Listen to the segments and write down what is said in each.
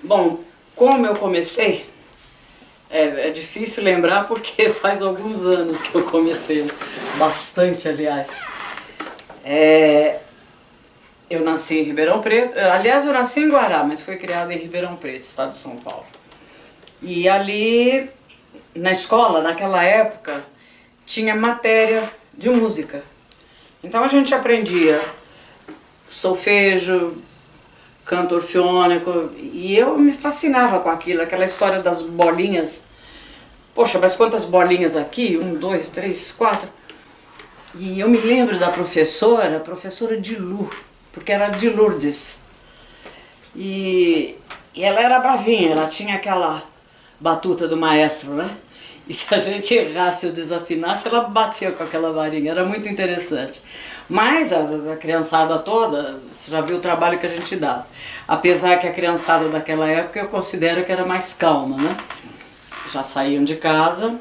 Bom, como eu comecei, é difícil lembrar porque faz alguns anos que eu comecei, bastante aliás. Eu nasci em Ribeirão Preto, aliás eu nasci em Guará, mas fui criada em Ribeirão Preto, estado de São Paulo. E ali, na escola, naquela época, tinha matéria de música. Então a gente aprendia solfejo, canto orfeônico, e eu me fascinava com aquilo, aquela história das bolinhas. Poxa, mas quantas bolinhas aqui? 1, 2, 3, 4. E eu me lembro da professora, a professora Dilu, porque era de Lourdes. E ela era bravinha, ela tinha aquela batuta do maestro, né? E se a gente errasse ou desafinasse, ela batia com aquela varinha, era muito interessante. Mas a criançada toda, você já viu o trabalho que a gente dava. Apesar que a criançada daquela época eu considero que era mais calma, né? Já saíam de casa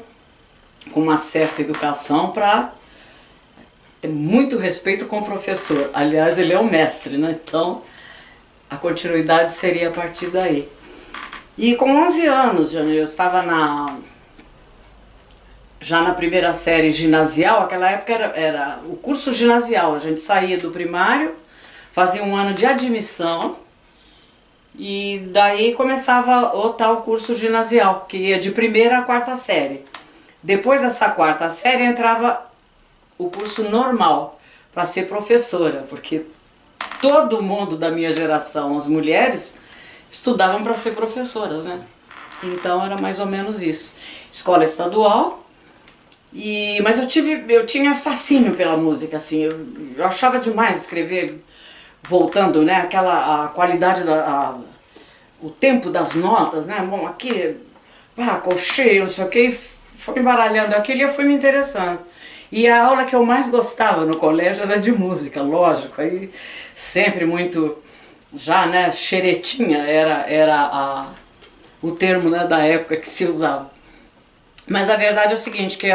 com uma certa educação para ter muito respeito com o professor. Aliás, ele é o mestre, né? Então a continuidade seria a partir daí. E com 11 anos, eu estava já na primeira série ginasial. Aquela época era o curso ginasial, a gente saía do primário, fazia um ano de admissão e daí começava o tal curso ginasial, que ia de primeira a quarta série. Depois dessa quarta série entrava o curso normal para ser professora, porque todo mundo da minha geração, as mulheres, estudavam para ser professoras, né? Então era mais ou menos isso. Escola estadual. Mas eu tinha fascínio pela música, assim, eu achava demais escrever, voltando, né, a qualidade, o tempo das notas, né, bom, aqui, colcheio, não sei o que, foi embaralhando aquilo e eu fui me interessando. E a aula que eu mais gostava no colégio era de música, lógico, aí sempre muito, já, né, xeretinha era o termo, né, da época que se usava. Mas a verdade é o seguinte, que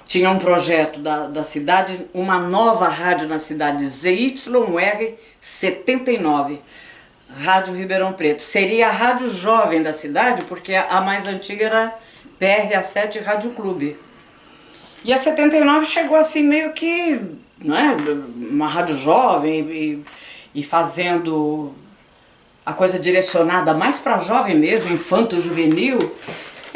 tinha um projeto da cidade, uma nova rádio na cidade, ZYR 79, Rádio Ribeirão Preto. Seria a rádio jovem da cidade, porque a mais antiga era PRA7 Rádio Clube. E a 79 chegou assim meio que, não é, uma rádio jovem e fazendo a coisa direcionada mais para jovem mesmo, infanto-juvenil.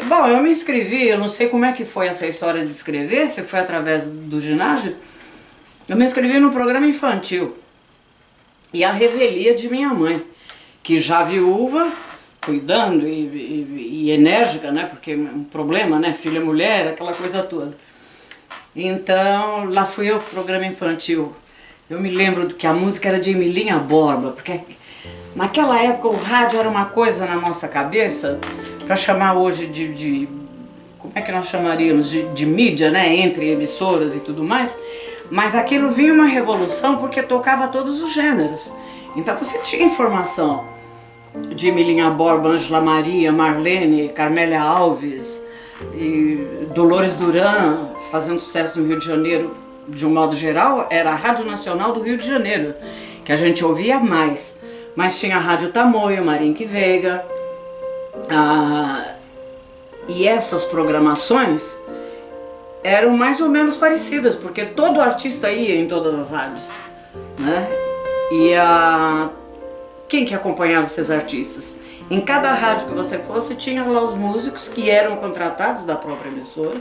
Bom, eu me inscrevi, eu não sei como é que foi essa história de escrever, se foi através do ginásio. Eu me inscrevi no programa infantil. E a revelia de minha mãe, que já viúva, cuidando e enérgica, né? Porque é um problema, né? Filha mulher, aquela coisa toda. Então, lá fui eu pro programa infantil. Eu me lembro que a música era de Emilinha Borba, porque naquela época o rádio era uma coisa na nossa cabeça, para chamar hoje como é que nós chamaríamos, de mídia, né, entre emissoras e tudo mais, mas aquilo vinha uma revolução porque tocava todos os gêneros. Então você tinha informação de Emilinha Borba, Ângela Maria, Marlene, Carmélia Alves, e Dolores Duran, fazendo sucesso no Rio de Janeiro. De um modo geral, era a Rádio Nacional do Rio de Janeiro, que a gente ouvia mais. Mas tinha a Rádio Tamoio, Marinque Veiga, e essas programações eram mais ou menos parecidas, porque todo artista ia em todas as rádios, né? Quem que acompanhava esses artistas? Em cada rádio que você fosse, tinha lá os músicos que eram contratados da própria emissora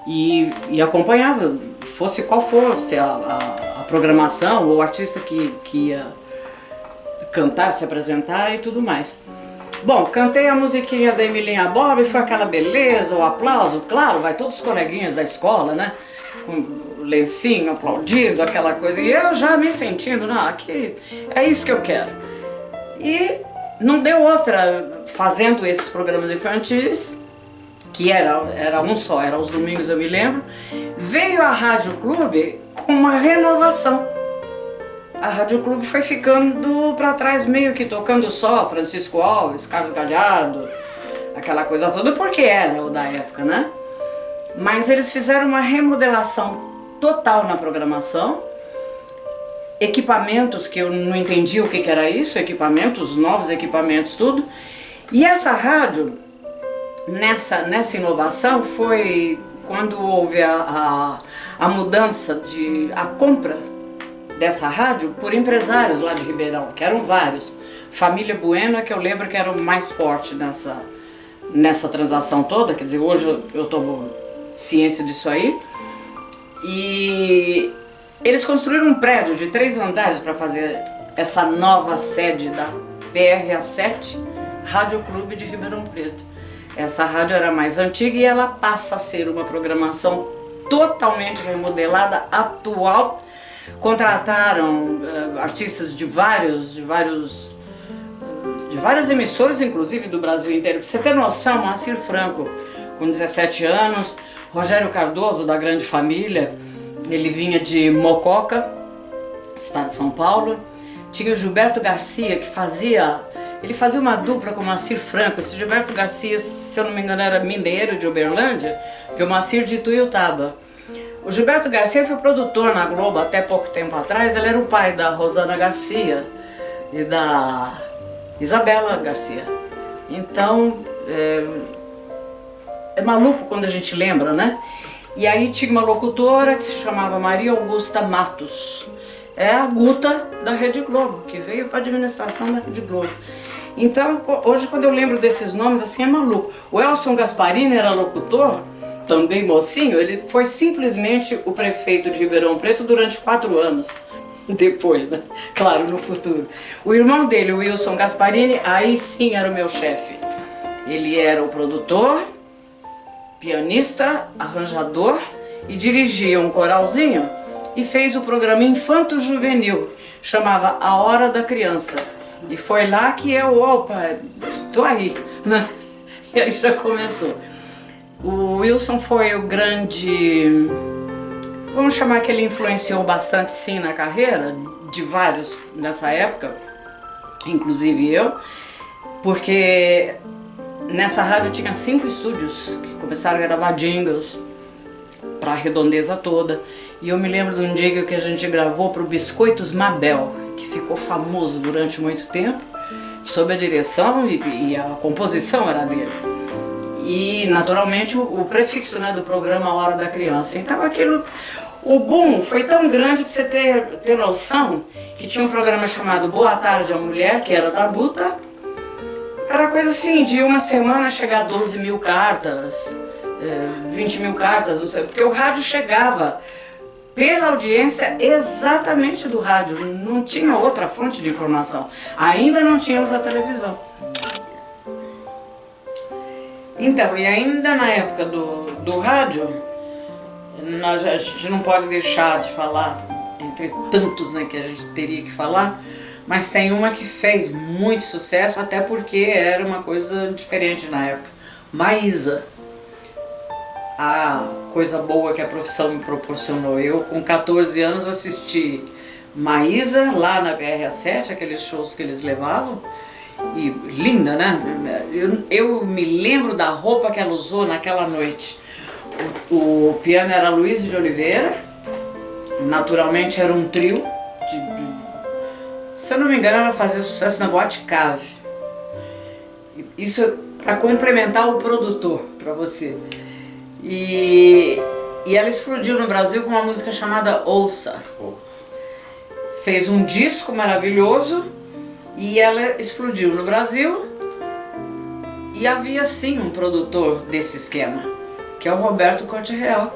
e acompanhava, fosse qual fosse a programação, ou o artista que ia cantar, se apresentar e tudo mais. Bom, cantei a musiquinha da Emilinha Borba e foi aquela beleza, o aplauso, claro, vai todos os coleguinhas da escola, né, com o lencinho aplaudindo, aquela coisa, e eu já me sentindo, não, aqui é isso que eu quero. E não deu outra, fazendo esses programas infantis, que era um só, era aos domingos, eu me lembro, veio a Rádio Clube com uma renovação. A Rádio Clube foi ficando para trás, meio que tocando só Francisco Alves, Carlos Galhardo, aquela coisa toda, porque era o da época, né? Mas eles fizeram uma remodelação total na programação equipamentos que eu não entendi o que era isso, equipamentos, novos equipamentos, tudo. E essa rádio, nessa inovação, foi quando houve a mudança, a compra dessa rádio por empresários lá de Ribeirão, que eram vários. Família Bueno é que eu lembro que era o mais forte nessa transação toda, quer dizer, hoje eu tomo ciência disso aí. E eles construíram um prédio de 3 andares para fazer essa nova sede da PRA7, Rádio Clube de Ribeirão Preto. Essa rádio era mais antiga e ela passa a ser uma programação totalmente remodelada, atual. Contrataram artistas de várias emissoras, inclusive do Brasil inteiro. Pra você ter noção, Moacir Franco, com 17 anos, Rogério Cardoso, da Grande Família, ele vinha de Mococa, estado de São Paulo. Tinha o Gilberto Garcia, que fazia uma dupla com o Moacir Franco. Esse Gilberto Garcia, se eu não me engano, era mineiro de Uberlândia, que o Moacir de Ituiutaba. O Gilberto Garcia foi produtor na Globo até pouco tempo atrás. Ele era o pai da Rosana Garcia e da Isabela Garcia. Então, é maluco quando a gente lembra, né? E aí tinha uma locutora que se chamava Maria Augusta Matos. É a Guta da Rede Globo, que veio para a administração da Rede Globo. Então, hoje quando eu lembro desses nomes, assim, é maluco. O Elson Gasparini era locutor, também mocinho. Ele foi simplesmente o prefeito de Ribeirão Preto durante 4 anos. Depois, né? Claro, no futuro. O irmão dele, o Wilson Gasparini, aí sim era o meu chefe. Ele era o produtor, pianista, arranjador e dirigia um coralzinho e fez o programa Infanto-Juvenil, chamava A Hora da Criança. E foi lá que eu, opa, tô aí, né? E aí já começou. O Wilson foi o grande, vamos chamar que ele influenciou bastante sim na carreira de vários nessa época, inclusive eu, porque nessa rádio tinha 5 estúdios que começaram a gravar jingles para a redondeza toda. E eu me lembro de um jingle que a gente gravou para o Biscoitos Mabel, que ficou famoso durante muito tempo, sob a direção e a composição era dele. E naturalmente o prefixo, né, do programa A Hora da Criança. Então aquilo, o boom foi tão grande, para você ter noção, que tinha um programa chamado Boa Tarde a Mulher, que era da Guta. Era coisa assim, de uma semana chegar a 12 mil cartas, 20 mil cartas, não sei, porque o rádio chegava pela audiência exatamente do rádio, não tinha outra fonte de informação, ainda não tínhamos a televisão. Então, e ainda na época do rádio, a gente não pode deixar de falar, entre tantos, né, que a gente teria que falar, mas tem uma que fez muito sucesso, até porque era uma coisa diferente na época. Maísa. A coisa boa que a profissão me proporcionou. Eu, com 14 anos, assisti Maísa lá na PRA7, aqueles shows que eles levavam. E linda, né? Eu me lembro da roupa que ela usou naquela noite. O piano era Luiz de Oliveira. Naturalmente era um trio. Se eu não me engano, ela fazia sucesso na Boate Cave. Isso para complementar o produtor, para você. E ela explodiu no Brasil com uma música chamada Ouça. Fez um disco maravilhoso e ela explodiu no Brasil. E havia sim um produtor desse esquema, que é o Roberto Corte Real,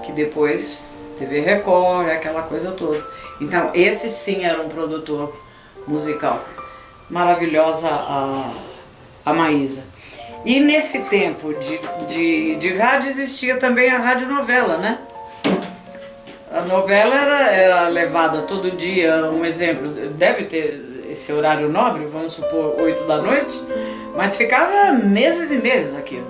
que depois TV Record, aquela coisa toda. Então esse sim era um produtor musical. Maravilhosa a Maísa. E nesse tempo de rádio existia também a radionovela, né? A novela era levada todo dia, um exemplo, deve ter esse horário nobre, vamos supor 8 da noite, mas ficava meses e meses aquilo.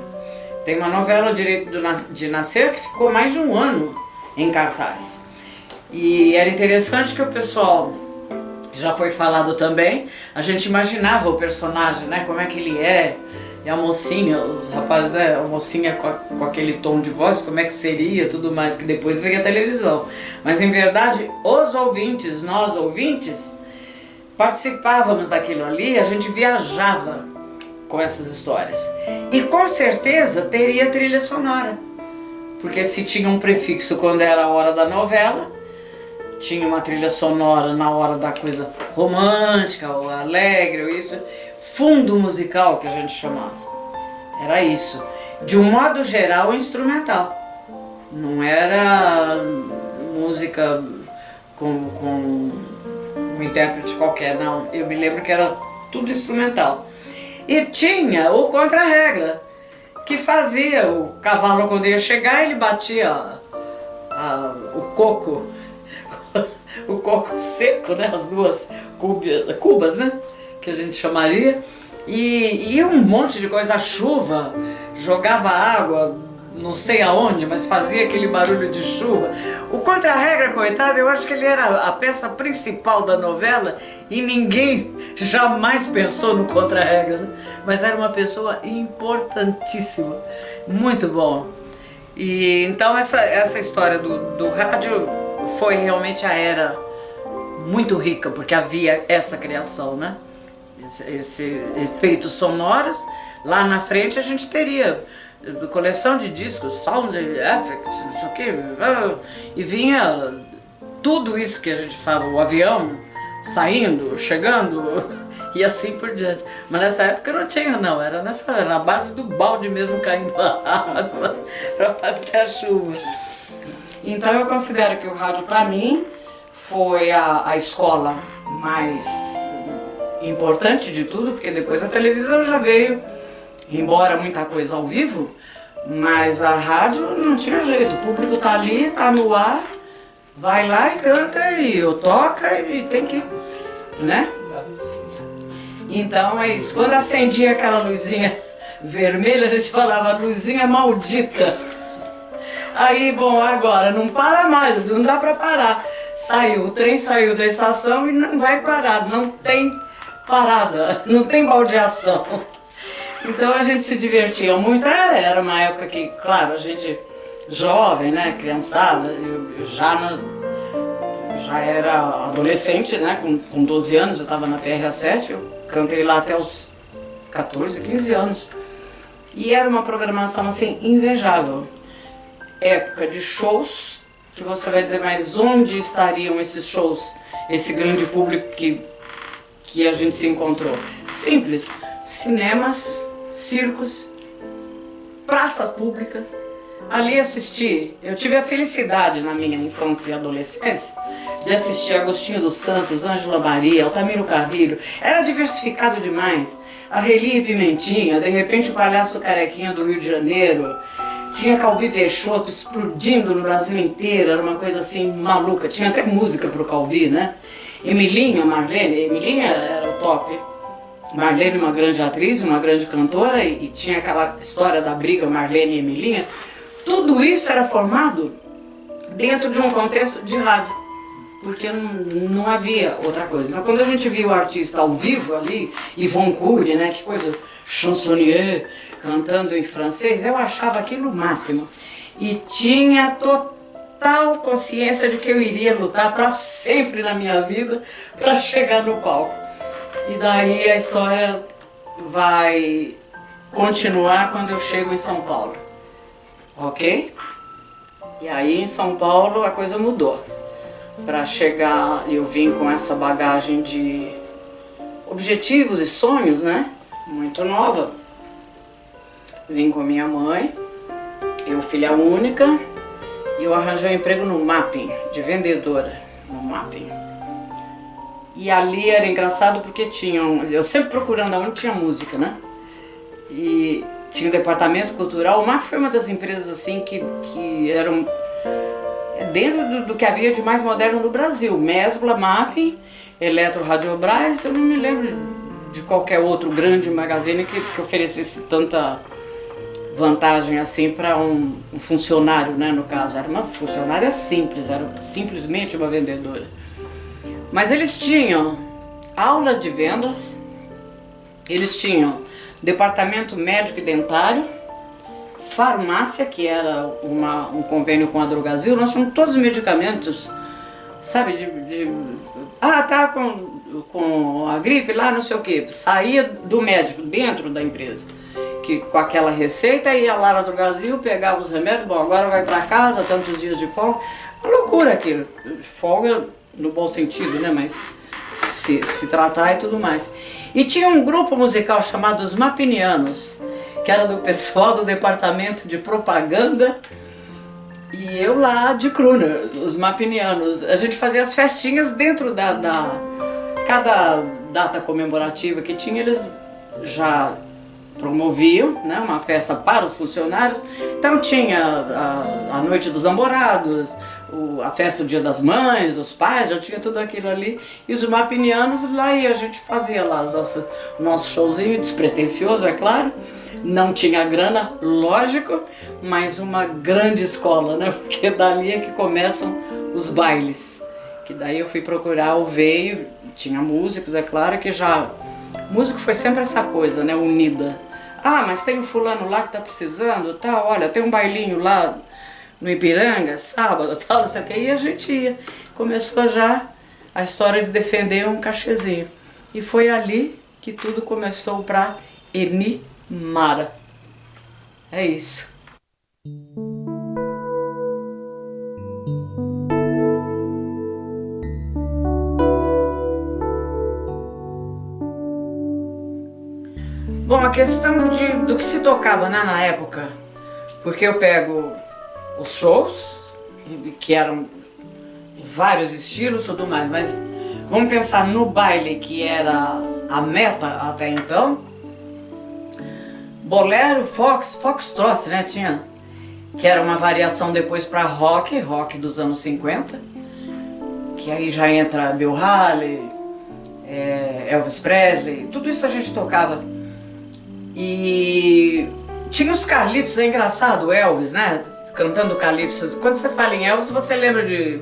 Tem uma novela Direito de Nascer que ficou mais de 1 ano em cartaz. E era interessante que o pessoal já foi falado também, a gente imaginava o personagem, né? Como é que ele é, e a mocinha, os rapazes, a mocinha com aquele tom de voz, como é que seria, tudo mais, que depois veio a televisão. Mas em verdade, os ouvintes, nós ouvintes, participávamos daquilo ali, a gente viajava com essas histórias. E com certeza teria trilha sonora, porque se tinha um prefixo quando era a hora da novela, tinha uma trilha sonora na hora da coisa romântica, ou alegre, ou isso. Fundo musical, que a gente chamava. Era isso. De um modo geral, instrumental. Não era música com um intérprete qualquer, não. Eu me lembro que era tudo instrumental. E tinha o contra-regra, que fazia o cavalo, quando ia chegar, ele batia o coco, o coco seco, né? As duas cubas, né? Que a gente chamaria, e um monte de coisa. A chuva jogava água, não sei aonde, mas fazia aquele barulho de chuva. O contra-regra, coitado, eu acho que ele era a peça principal da novela e ninguém jamais pensou no contra-regra, né? Mas era uma pessoa importantíssima, muito bom. E então essa história do rádio foi realmente a era muito rica, porque havia essa criação, né? Esse efeitos sonoros. Lá na frente a gente teria coleção de discos, sound effects, não sei o que, e vinha tudo isso que a gente precisava, o avião saindo, chegando e assim por diante. Mas nessa época não tinha, não, era na base do balde mesmo caindo a água para fazer a chuva. Então eu considero que o rádio, para mim, foi a escola mais importante de tudo, porque depois a televisão já veio, embora muita coisa ao vivo, mas a rádio não tinha jeito. O público tá ali, tá no ar, vai lá e canta e toca e tem que, né? Então é isso. Quando acendia aquela luzinha vermelha, a gente falava luzinha maldita. Aí, bom, agora não para mais, não dá pra parar. O trem saiu da estação e não vai parar, não tem parada, não tem baldeação. Então a gente se divertia muito. Era uma época que, claro, a gente jovem, né, criançada, eu já era adolescente, né, com 12 anos, eu estava na PRA7, eu cantei lá até os 14, 15 anos. E era uma programação assim invejável. Época de shows, que você vai dizer, mas onde estariam esses shows, esse grande público que a gente se encontrou? Simples, cinemas, circos, praça pública. Ali assisti, eu tive a felicidade na minha infância e adolescência de assistir Agostinho dos Santos, Ângela Maria, Altamiro Carrilho. Era diversificado demais. A Relia e Pimentinha, de repente o Palhaço Carequinha do Rio de Janeiro. Tinha Calbi Peixoto explodindo no Brasil inteiro, era uma coisa assim maluca. Tinha até música pro Calbi, né? Emilinha, Marlene, Emilinha era o top. Marlene, uma grande atriz, uma grande cantora, e tinha aquela história da briga Marlene e Emilinha. Tudo isso era formado dentro de um contexto de rádio, porque não havia outra coisa. Então, quando a gente via o artista ao vivo ali, Yvonne Cury, né, que coisa, chansonnier, cantando em francês, eu achava aquilo o máximo. E tinha total consciência de que eu iria lutar para sempre na minha vida para chegar no palco. E daí a história vai continuar quando eu chego em São Paulo. Ok? E aí em São Paulo a coisa mudou. Para chegar, eu vim com essa bagagem de objetivos e sonhos, né? Muito nova. Vim com minha mãe, eu filha única, e eu arranjei um emprego no Mapping, de vendedora no Mapping. E ali era engraçado porque eu sempre procurando onde tinha música, né? E tinha o departamento cultural. O Mapping foi uma das empresas assim que eram dentro do que havia de mais moderno no Brasil. Mesbla, Mapping, Eletro Radiobras, eu não me lembro de qualquer outro grande magazine que oferecesse tanta vantagem assim para um funcionário, né, no caso. Era uma funcionária simples, era simplesmente uma vendedora. Mas eles tinham aula de vendas, eles tinham departamento médico e dentário, farmácia, que era um convênio com a Drogasil. Nós tínhamos todos os medicamentos, sabe, tá com a gripe lá, não sei o que, saía do médico dentro da empresa, que com aquela receita ia lá na Drogasil, pegava os remédios, bom, agora vai para casa, tantos dias de folga. Uma loucura aquilo, folga no bom sentido, né, mas se tratar e tudo mais. E tinha um grupo musical chamado Os Mapinianos, que era do pessoal do departamento de propaganda, e eu lá de crooner, os Mapinianos. A gente fazia as festinhas dentro cada data comemorativa que tinha, eles já promoviam, né, uma festa para os funcionários. Então tinha a Noite dos Namorados, a festa do Dia das Mães, dos pais, já tinha tudo aquilo ali. E os Mapinianos, lá e a gente fazia lá o nosso showzinho, despretensioso, é claro. Não tinha grana, lógico, mas uma grande escola, né? Porque dali é que começam os bailes. Que daí eu fui procurar o veio, tinha músicos, é claro que já... Músico foi sempre essa coisa, né? Unida. Ah, mas tem um fulano lá que tá precisando, tal, olha, tem um bailinho lá no Ipiranga, sábado, tal, não sei o que, e a gente ia. Começou já a história de defender um cachezinho. E foi ali que tudo começou pra Eni Mara. É isso. Bom, a questão do que se tocava, né, na época, porque eu pego os shows, que eram vários estilos e tudo mais, mas vamos pensar no baile, que era a meta até então. Bolero, foxtrot, né, tinha, que era uma variação depois para rock dos anos 50, que aí já entra Bill Haley, Elvis Presley, tudo isso a gente tocava. E tinha os calypsos, é engraçado, Elvis, né, cantando calypso. Quando você fala em Elvis, você lembra de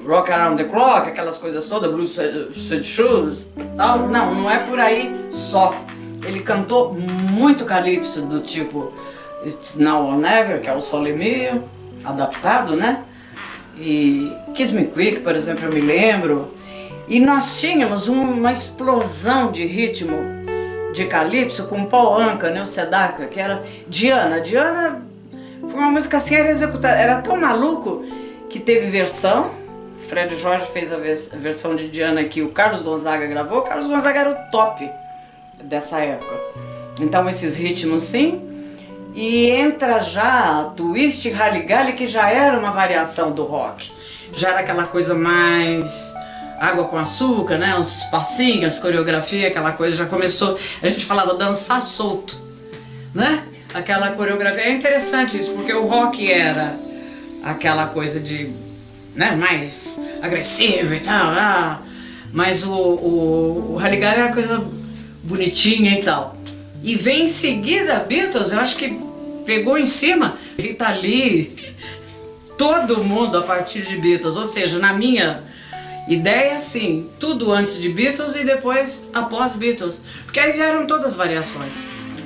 Rock Around the Clock, aquelas coisas todas, Blue Suede Shoes, tal. Não é por aí só. Ele cantou muito calypso do tipo It's Now or Never, que é o Sole Mio, adaptado, né? E Kiss Me Quick, por exemplo, eu me lembro. E nós tínhamos uma explosão de ritmo de calypso com Paul Anka, né, o Sedaka, que era Diana. Diana foi uma música assim, era executada, era tão maluco que teve versão. Fred Jorge fez a versão de Diana que o Carlos Gonzaga gravou. O Carlos Gonzaga era o top dessa época. Então esses ritmos sim. E entra já a Twist Rally-Galley, que já era uma variação do rock. Já era aquela coisa mais água com açúcar, né? Uns passinhos, coreografia, aquela coisa. Já começou, a gente falava dançar solto, né? Aquela coreografia. É interessante isso, porque o rock era aquela coisa de, né, mais agressiva e tal, mas o Rally-Galley era coisa bonitinha e tal. E vem em seguida Beatles, eu acho que pegou em cima, Rita Lee, todo mundo a partir de Beatles, ou seja, na minha ideia, assim, tudo antes de Beatles e depois após Beatles, porque aí vieram todas as variações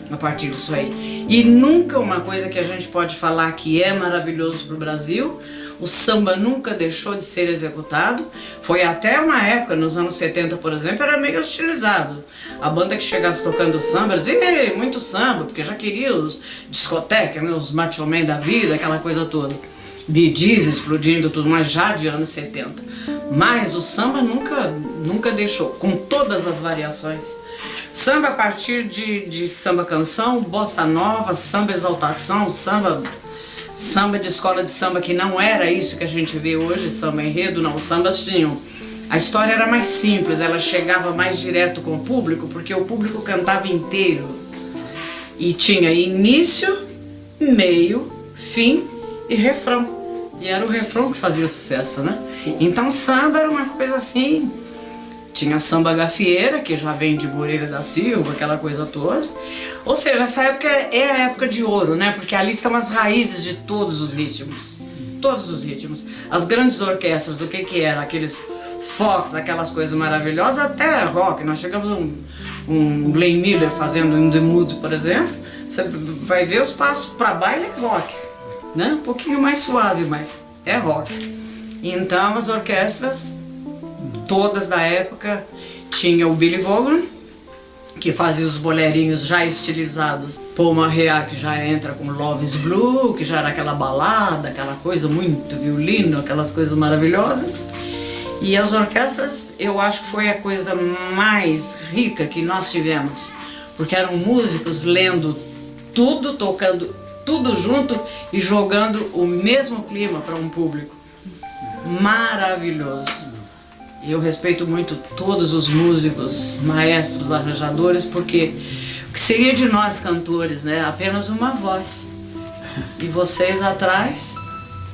a partir disso aí. E nunca uma coisa que a gente pode falar que é maravilhoso pro Brasil, o samba nunca deixou de ser executado. Foi até uma época, nos anos 70, por exemplo, era meio hostilizado. A banda que chegasse tocando samba, dizia, muito samba, porque já queria os discotecas, né, os macho man da vida, aquela coisa toda. Bee Gees explodindo tudo mais, já de anos 70. Mas o samba nunca deixou, com todas as variações. Samba a partir de samba canção, bossa nova, samba exaltação, samba de escola de samba, que não era isso que a gente vê hoje, samba enredo, não. Os sambas tinham. A história era mais simples, ela chegava mais direto com o público, porque o público cantava inteiro. E tinha início, meio, fim e refrão. E era o refrão que fazia sucesso, né? Então samba era uma coisa assim. Tinha samba gafieira, que já vem de Moreira da Silva, aquela coisa toda. Ou seja, essa época é a época de ouro, né? Porque ali são as raízes de todos os ritmos. Todos os ritmos. As grandes orquestras, o que era? Fox, aquelas coisas maravilhosas, até rock. Nós chegamos um Glenn Miller fazendo In The Mood, por exemplo. Você vai ver os passos para baile é rock, né? Um pouquinho mais suave, mas é rock. Então as orquestras, todas da época, tinha o Billy Vaughan, que fazia os bolerinhos já estilizados. Paul Marriott, que já entra com Love is Blue, que já era aquela balada, aquela coisa muito violino, aquelas coisas maravilhosas. E as orquestras, eu acho que foi a coisa mais rica que nós tivemos, porque eram músicos lendo tudo, tocando tudo junto e jogando o mesmo clima para um público. Maravilhoso. E eu respeito muito todos os músicos, maestros, arranjadores, porque o que seria de nós cantores, né? Apenas uma voz. E vocês atrás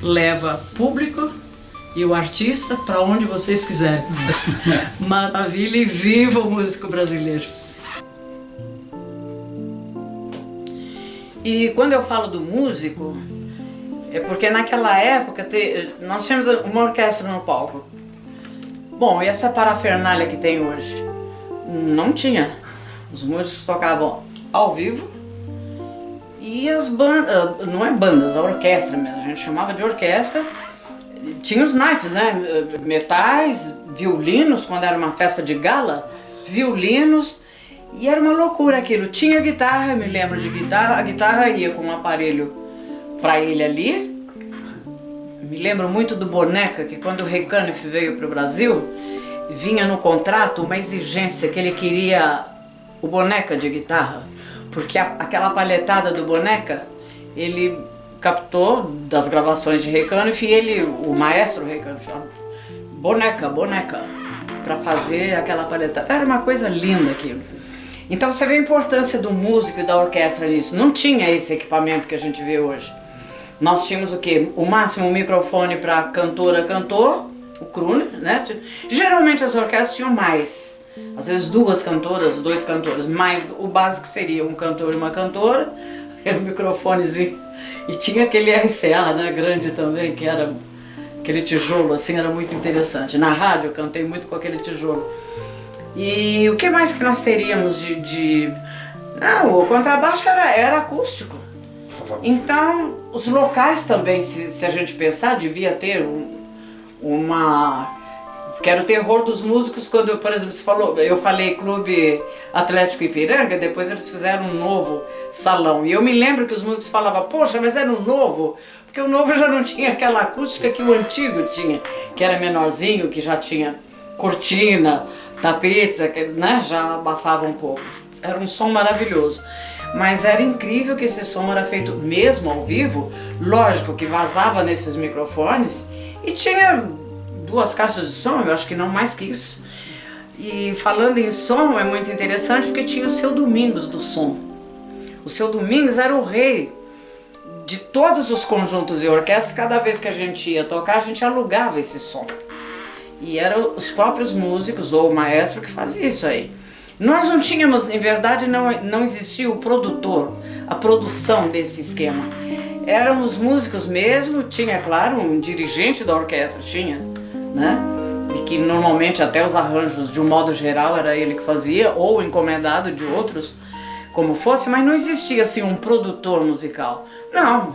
leva público e o artista para onde vocês quiserem. Maravilha, e viva o músico brasileiro! E quando eu falo do músico, é porque naquela época nós tínhamos uma orquestra no palco. Bom, e essa parafernália que tem hoje? Não tinha. Os músicos tocavam ao vivo e as bandas, não é bandas, a orquestra mesmo, a gente chamava de orquestra. Tinha os naipes, né? Metais, violinos, quando era uma festa de gala, violinos, e era uma loucura aquilo. Tinha guitarra, me lembro de guitarra, a guitarra ia com um aparelho para ele ali. Me lembro muito do Boneca, que quando o Ray Conniff veio para o Brasil, vinha no contrato uma exigência que ele queria o Boneca de guitarra, porque aquela palhetada do Boneca, ele captou das gravações de Ray Conniff, e o maestro Ray Conniff, Boneca, para fazer aquela palhetada. Era uma coisa linda aquilo. Então você vê a importância do músico e da orquestra nisso. Não tinha esse equipamento que a gente vê hoje. Nós tínhamos o quê? O máximo um microfone para cantor, o crooner, né? Geralmente as orquestras tinham mais. Às vezes 2 cantoras, 2 cantores, mas o básico seria um cantor e uma cantora, um microfonezinho. E tinha aquele RCA, né, grande também, que era aquele tijolo, assim, era muito interessante. Na rádio eu cantei muito com aquele tijolo. E o que mais que nós teríamos Não, o contrabaixo era acústico. Então, os locais também, se a gente pensar, devia ter que era o terror dos músicos quando, por exemplo, eu falei Clube Atlético Ipiranga, depois eles fizeram um novo salão. E eu me lembro que os músicos falavam, poxa, mas era um novo, porque o novo já não tinha aquela acústica que o antigo tinha, que era menorzinho, que já tinha cortina, tapetes, né, já abafava um pouco. Era um som maravilhoso. Mas era incrível que esse som era feito mesmo ao vivo, lógico que vazava nesses microfones, e tinha 2 caixas de som, eu acho que não mais que isso. E falando em som, é muito interessante porque tinha o Seu Domingos do som. O Seu Domingos era o rei de todos os conjuntos e orquestras. Cada vez que a gente ia tocar, a gente alugava esse som. E eram os próprios músicos ou o maestro que fazia isso aí. Nós não tínhamos, em verdade, não existia o produtor, a produção desse esquema. Eram os músicos mesmo, tinha, claro, um dirigente da orquestra, tinha, né? E que normalmente até os arranjos, de um modo geral, era ele que fazia, ou encomendado de outros, como fosse, mas não existia assim um produtor musical. Não,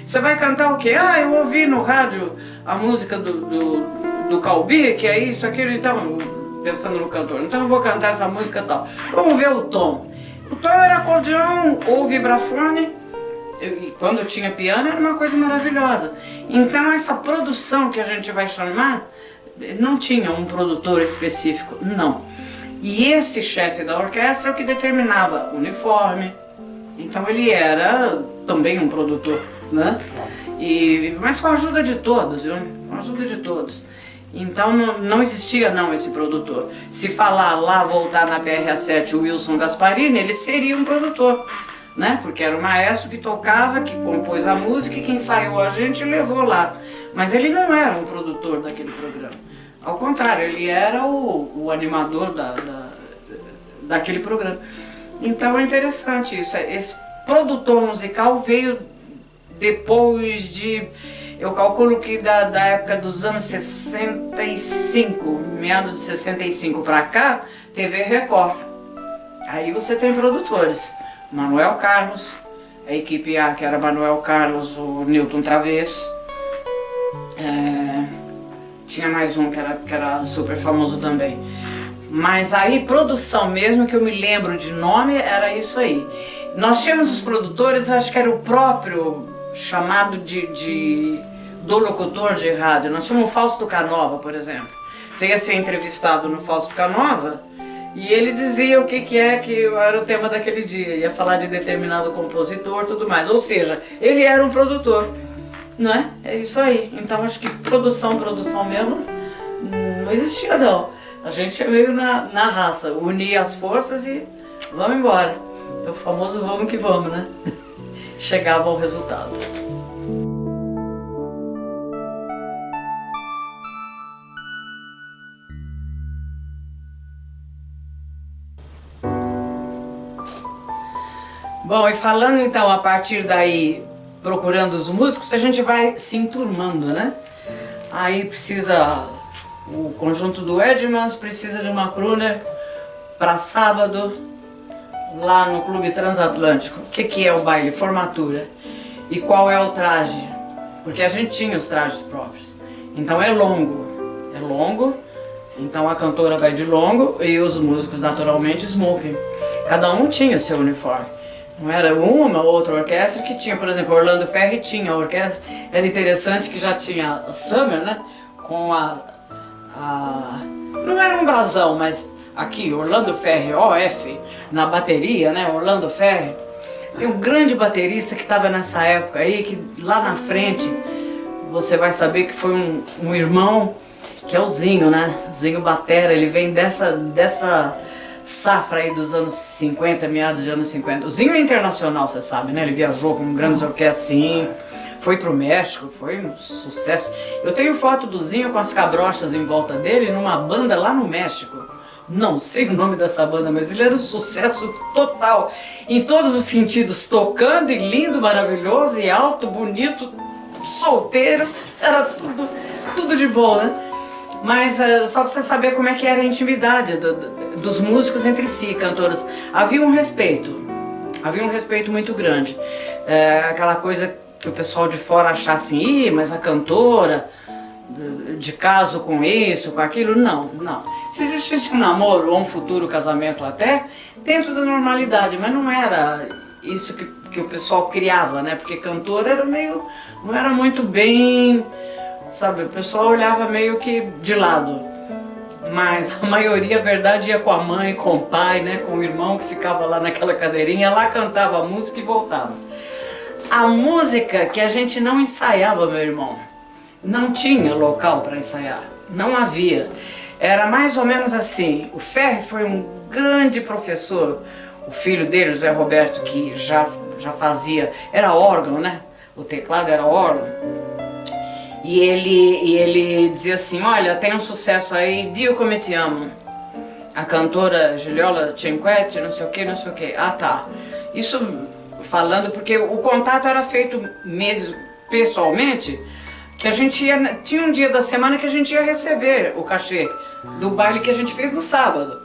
você vai cantar o quê? Eu ouvi no rádio a música do Calbi, que é isso, aquilo, então, pensando no cantor, então eu vou cantar essa música e tal. Vamos ver o tom. O tom era acordeão ou vibrafone, e quando eu tinha piano era uma coisa maravilhosa. Então essa produção que a gente vai chamar, não tinha um produtor específico, não. E esse chefe da orquestra é o que determinava o uniforme, então ele era também um produtor, né? Mas com a ajuda de todos, viu? Com a ajuda de todos. Então não existia não esse produtor. Se falar lá, voltar na PRA7 o Wilson Gasparini, ele seria um produtor, né? Porque era o maestro que tocava, que compôs a música e que ensaiou a gente e levou lá. Mas ele não era um produtor daquele programa. Ao contrário, ele era o animador daquele programa. Então é interessante isso. Esse produtor musical veio depois de... Eu calculo que da época dos anos 65, meados de 65 para cá, TV Record. Aí você tem produtores. Manuel Carlos, a equipe A, que era Manuel Carlos, o Newton Travesso. Tinha mais um que era super famoso também. Mas aí, produção mesmo, que eu me lembro de nome, era isso aí. Nós tínhamos os produtores, acho que era o próprio chamado do locutor de rádio. Nós tínhamos o Fausto Canova, por exemplo. Você ia ser entrevistado no Fausto Canova e ele dizia o que era o tema daquele dia. Ia falar de determinado compositor e tudo mais. Ou seja, ele era um produtor, não é? É isso aí. Então acho que produção mesmo não existia não. A gente é meio na raça, unir as forças e vamos embora. É o famoso vamos que vamos, né? Chegava ao resultado. Bom, e falando então a partir daí, procurando os músicos, a gente vai se enturmando, né? Aí precisa, o conjunto do Edmonds precisa de uma crooner para sábado, lá no Clube Transatlântico. O que é o baile? Formatura. E qual é o traje? Porque a gente tinha os trajes próprios. Então é longo, então a cantora vai de longo e os músicos naturalmente smoking. Cada um tinha seu uniforme. Não era uma ou outra orquestra que tinha, por exemplo, Orlando Ferri tinha a orquestra. Era interessante que já tinha a Summer, né? Com não era um brasão, mas aqui, Orlando Ferri, OF, na bateria, né? Orlando Ferri. Tem um grande baterista que estava nessa época aí, que lá na frente você vai saber que foi um irmão, que é o Zinho, né? O Zinho Batera, ele vem dessa safra aí dos anos 50, meados de anos 50. O Zinho é internacional, você sabe, né? Ele viajou com grandes orquestras, sim. Foi pro México, foi um sucesso. Eu tenho foto do Zinho com as cabrochas em volta dele numa banda lá no México. Não sei o nome dessa banda, mas ele era um sucesso total. Em todos os sentidos, tocando e lindo, maravilhoso e alto, bonito, solteiro. Era tudo de bom, né? Mas só pra você saber como é que era a intimidade dos músicos entre si, cantoras. Havia um respeito muito grande. Aquela coisa que o pessoal de fora achasse assim, mas a cantora, de caso com isso, com aquilo, não. Se existisse um namoro ou um futuro casamento até, dentro da normalidade, mas não era isso que o pessoal criava, né? Porque cantor era não era muito bem, sabe, o pessoal olhava meio que de lado. Mas a maioria, a verdade, ia com a mãe, com o pai, né? Com o irmão que ficava lá naquela cadeirinha, lá cantava a música e voltava. A música que a gente não ensaiava, meu irmão, não tinha local para ensaiar, não havia. Era mais ou menos assim, o Ferri foi um grande professor, o filho dele, José Roberto, que já fazia, era órgão, né? O teclado era órgão. E ele dizia assim, olha, tem um sucesso aí, Dio Come Ti Amo. A cantora Gigliola Cinquetti, não sei o que. Ah, tá. Isso falando porque o contato era feito mesmo pessoalmente, que a gente tinha um dia da semana que a gente ia receber o cachê do baile que a gente fez no sábado.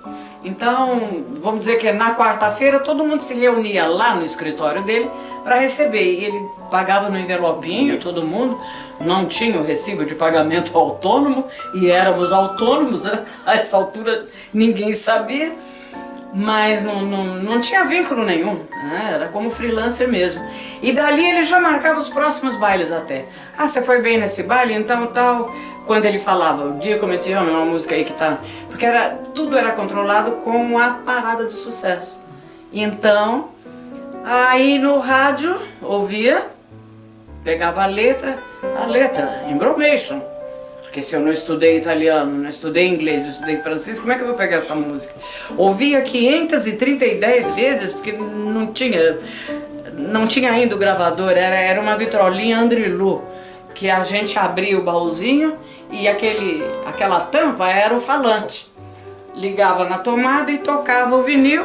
Então, vamos dizer que na quarta-feira todo mundo se reunia lá no escritório dele para receber. E ele pagava no envelopinho, todo mundo, não tinha o recibo de pagamento autônomo, e éramos autônomos, né? A essa altura ninguém sabia, mas não tinha vínculo nenhum, né? Era como freelancer mesmo. E dali ele já marcava os próximos bailes até. Ah, você foi bem nesse baile, então tal. Quando ele falava, o Dia Como Eu Te Amo, é uma música aí que tá... Porque tudo era controlado com a parada de sucesso. Então, aí no rádio, ouvia, pegava a letra, embromation. Porque se eu não estudei italiano, não estudei inglês, eu estudei francês, como é que eu vou pegar essa música? Ouvia 510 vezes, porque não tinha ainda o gravador, era uma vitrolinha Andrilu, que a gente abria o baúzinho e aquela tampa era o falante. Ligava na tomada e tocava o vinil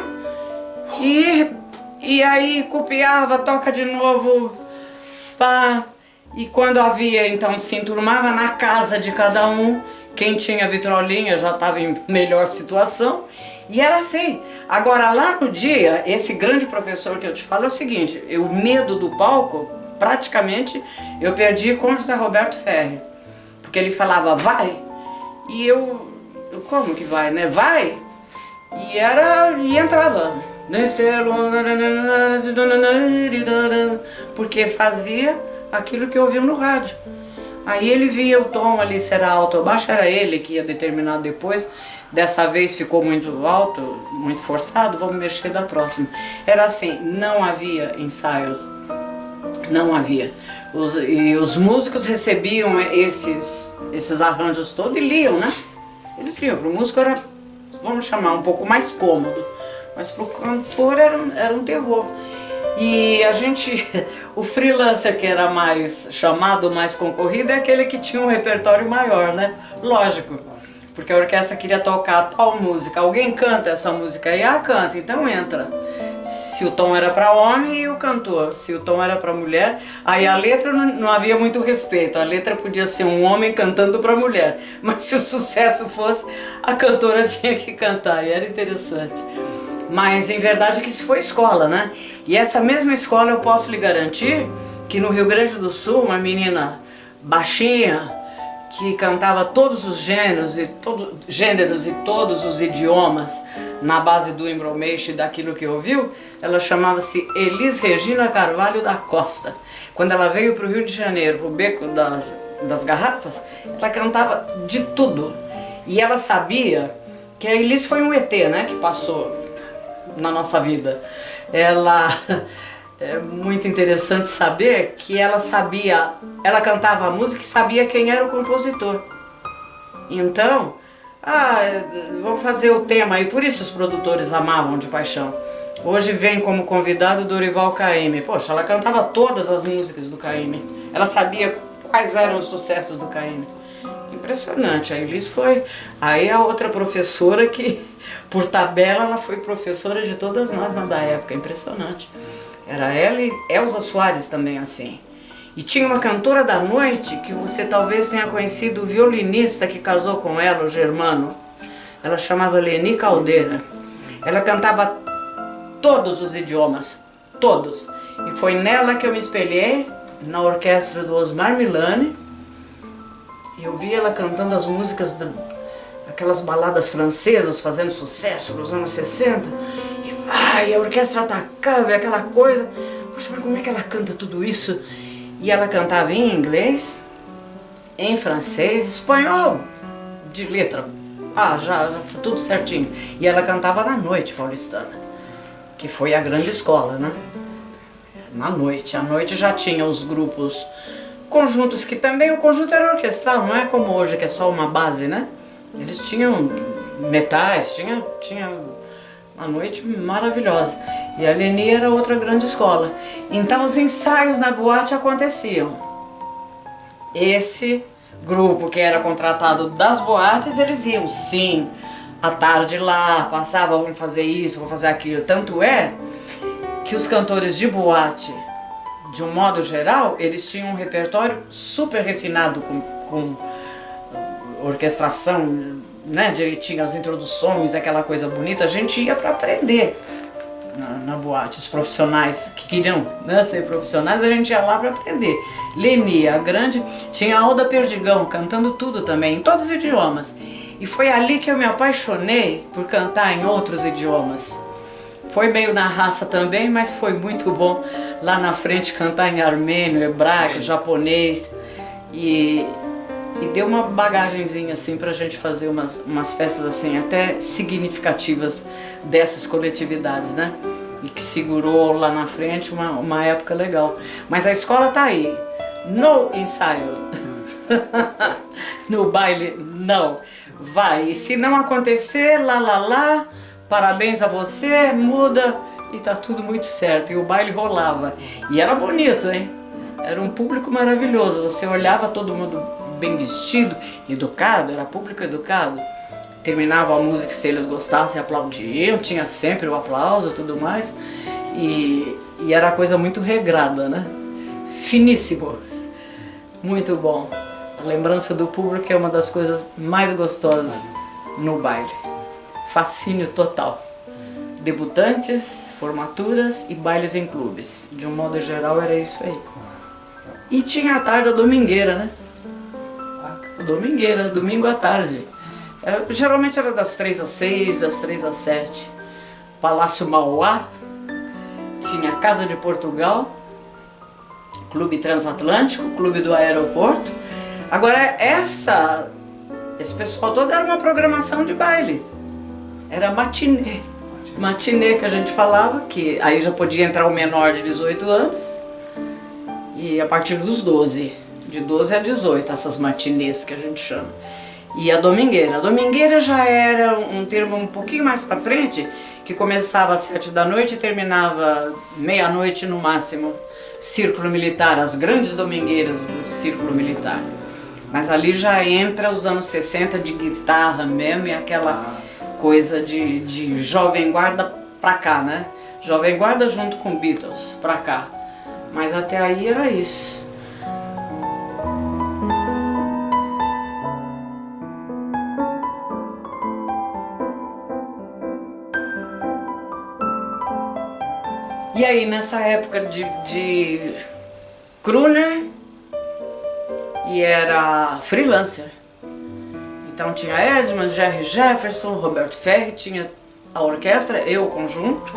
e aí copiava, toca de novo, pá. E quando havia, então, se enturmava na casa de cada um, quem tinha vitrolinha já estava em melhor situação, e era assim. Agora, lá no dia, esse grande professor que eu te falo é o seguinte, o medo do palco, praticamente, eu perdi com José Roberto Ferri, porque ele falava, vai, e eu como que vai, né? Vai! E entrava. Porque fazia aquilo que ouviu no rádio. Aí ele via o tom ali, se era alto ou baixo, era ele que ia determinar depois. Dessa vez ficou muito alto, muito forçado, vamos mexer da próxima. Era assim, não havia ensaios, não havia. E os músicos recebiam esses arranjos todos e liam, né? Eles liam, para o músico era, vamos chamar, um pouco mais cômodo, mas para o cantor era um terror. E a gente, o freelancer que era mais chamado, mais concorrido, é aquele que tinha um repertório maior, né? Lógico, porque a orquestra queria tocar tal música, alguém canta essa música aí, canta, então entra. Se o tom era para homem e o cantor, se o tom era para mulher, aí a letra não havia muito respeito, a letra podia ser um homem cantando para mulher, mas se o sucesso fosse, a cantora tinha que cantar, e era interessante. Mas em verdade que isso foi escola, né? E essa mesma escola eu posso lhe garantir que no Rio Grande do Sul, uma menina baixinha, que cantava todos os gêneros e todos os idiomas na base do embromation e daquilo que ouviu, ela chamava-se Elis Regina Carvalho da Costa. Quando ela veio para o Rio de Janeiro, para o Beco das Garrafas, ela cantava de tudo. E ela sabia que a Elis foi um ET, né, que passou na nossa vida. Ela... É muito interessante saber que ela cantava a música e sabia quem era o compositor. Então, vamos fazer o tema, e por isso os produtores amavam de paixão. Hoje vem como convidado Dorival Caymmi. Poxa, ela cantava todas as músicas do Caymmi. Ela sabia quais eram os sucessos do Caymmi. Impressionante. A Elis foi... Aí a outra professora que, por tabela, ela foi professora de todas nós da época. Impressionante. Era ela e Elza Soares também assim. E tinha uma cantora da noite que você talvez tenha conhecido, o violinista que casou com ela, o Germano. Ela chamava Leni Caldeira. Ela cantava todos os idiomas, todos. E foi nela que eu me espelhei, na orquestra do Osmar Milani. E eu vi ela cantando as músicas aquelas baladas francesas fazendo sucesso nos anos 60. E a orquestra atacava, e aquela coisa. Poxa, mas como é que ela canta tudo isso? E ela cantava em inglês, em francês, espanhol, de letra. Já tá tudo certinho. E ela cantava na noite paulistana, que foi a grande escola, né? Na noite. À noite já tinha os grupos, conjuntos, que também o conjunto era orquestral, não é como hoje, que é só uma base, né? Eles tinham metais, tinha uma noite maravilhosa. E a Leni era outra grande escola. Então os ensaios na boate aconteciam. Esse grupo que era contratado das boates, eles iam sim, à tarde lá, passavam, vamos fazer isso, vamos fazer aquilo. Tanto é que os cantores de boate, de um modo geral, eles tinham um repertório super refinado com orquestração, né, direitinho, as introduções, aquela coisa bonita. A gente ia para aprender na boate. Os profissionais que queriam, né, ser profissionais, a gente ia lá para aprender. Leni, a grande, tinha a Alda Perdigão cantando tudo também, em todos os idiomas. E foi ali que eu me apaixonei por cantar em outros idiomas. Foi meio na raça também, mas foi muito bom lá na frente cantar em armênio, hebraico, japonês. E deu uma bagagenzinha assim pra gente fazer umas festas assim até significativas dessas coletividades, né? E que segurou lá na frente uma época legal. Mas a escola tá aí. No ensaio. No baile, não. Vai. E se não acontecer, lá, parabéns a você, muda e tá tudo muito certo. E o baile rolava. E era bonito, hein? Era um público maravilhoso. Você olhava todo mundo bem vestido, educado, era público educado. Terminava a música, se eles gostassem, aplaudiam, tinha sempre o aplauso e tudo mais. E era coisa muito regrada, né? Finíssimo. Muito bom. A lembrança do público é uma das coisas mais gostosas no baile. Fascínio total. Debutantes, formaturas e bailes em clubes. De um modo geral era isso aí. E tinha a tarde a domingueira, né? Domingueira, domingo à tarde. Geralmente era das 3 às 6, das 3 às 7. Palácio Mauá, tinha Casa de Portugal, Clube Transatlântico, Clube do Aeroporto. Agora esse pessoal todo era uma programação de baile. Era matinê. Matinê que a gente falava, que aí já podia entrar o menor de 18 anos. E a partir dos 12, de 12 a 18, essas matinês que a gente chama. E a domingueira. A domingueira já era um termo um pouquinho mais pra frente, que começava às 7 da noite e terminava meia-noite no máximo. Círculo militar, as grandes domingueiras do círculo militar. Mas ali já entra os anos 60 de guitarra mesmo e aquela coisa de Jovem Guarda pra cá, né? Jovem Guarda junto com Beatles pra cá. Mas até aí era isso. E aí, nessa época de crooner, e era freelancer. Então tinha Edman, Jerry Jefferson, Roberto Ferri, tinha a orquestra, eu, o conjunto.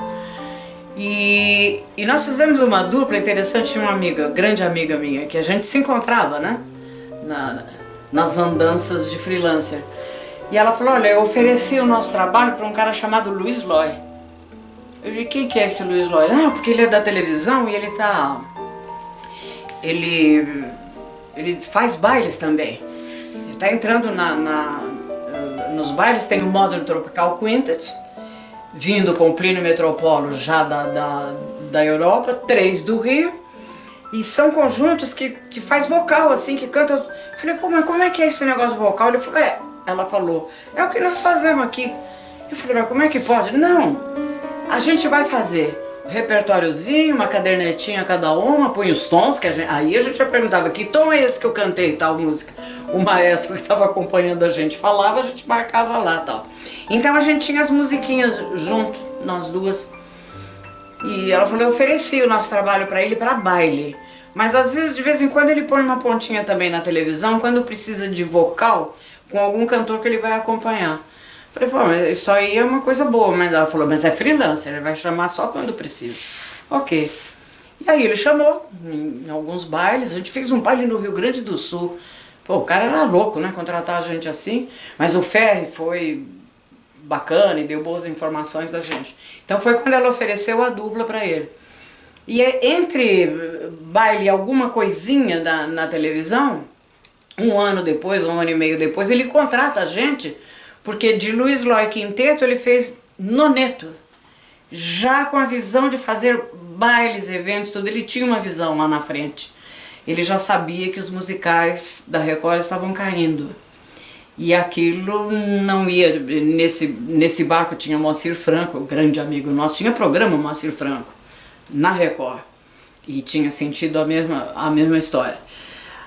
E nós fizemos uma dupla interessante, tinha uma amiga, grande amiga minha, que a gente se encontrava, né? Nas andanças de freelancer. E ela falou, olha, eu ofereci o nosso trabalho para um cara chamado Luiz Loy. Eu disse, quem que é esse Luiz Loy? Ah, porque ele é da televisão e ele faz bailes também. Ele está entrando nos bailes, tem o Modern Tropical Quintet, vindo com o Plínio Metropolo já da Europa, 3 do Rio, e são conjuntos que faz vocal, assim, que canta. Eu falei, pô, mas como é que é esse negócio vocal? Ele falou, ela falou, é o que nós fazemos aqui. Eu falei, mas como é que pode? Não, a gente vai fazer um repertóriozinho, uma cadernetinha cada uma, põe os tons, aí a gente já perguntava, que tom é esse que eu cantei, tal música? O maestro que estava acompanhando a gente falava, a gente marcava lá, tal. Então a gente tinha as musiquinhas junto, nós duas. E ela falou, eu ofereci o nosso trabalho para ele para baile. Mas às vezes, de vez em quando, ele põe uma pontinha também na televisão, quando precisa de vocal, com algum cantor que ele vai acompanhar. Falei, pô, mas isso aí é uma coisa boa. Mas ela falou, mas é freelancer, ele vai chamar só quando precisa. Ok. E aí ele chamou em alguns bailes, a gente fez um baile no Rio Grande do Sul. Pô, o cara era louco, né, contratar a gente assim, mas o Ferri foi bacana e deu boas informações da gente. Então foi quando ela ofereceu a dupla para ele. E entre baile e alguma coisinha na televisão, um ano depois, um ano e meio depois, ele contrata a gente, porque de Luiz Loy Quinteto ele fez noneto, já com a visão de fazer bailes, eventos, tudo. Ele tinha uma visão lá na frente. Ele já sabia que os musicais da Record estavam caindo. E aquilo não ia... Nesse barco tinha Moacir Franco, grande amigo nosso, tinha programa Moacir Franco, na Record. E tinha sentido a mesma história.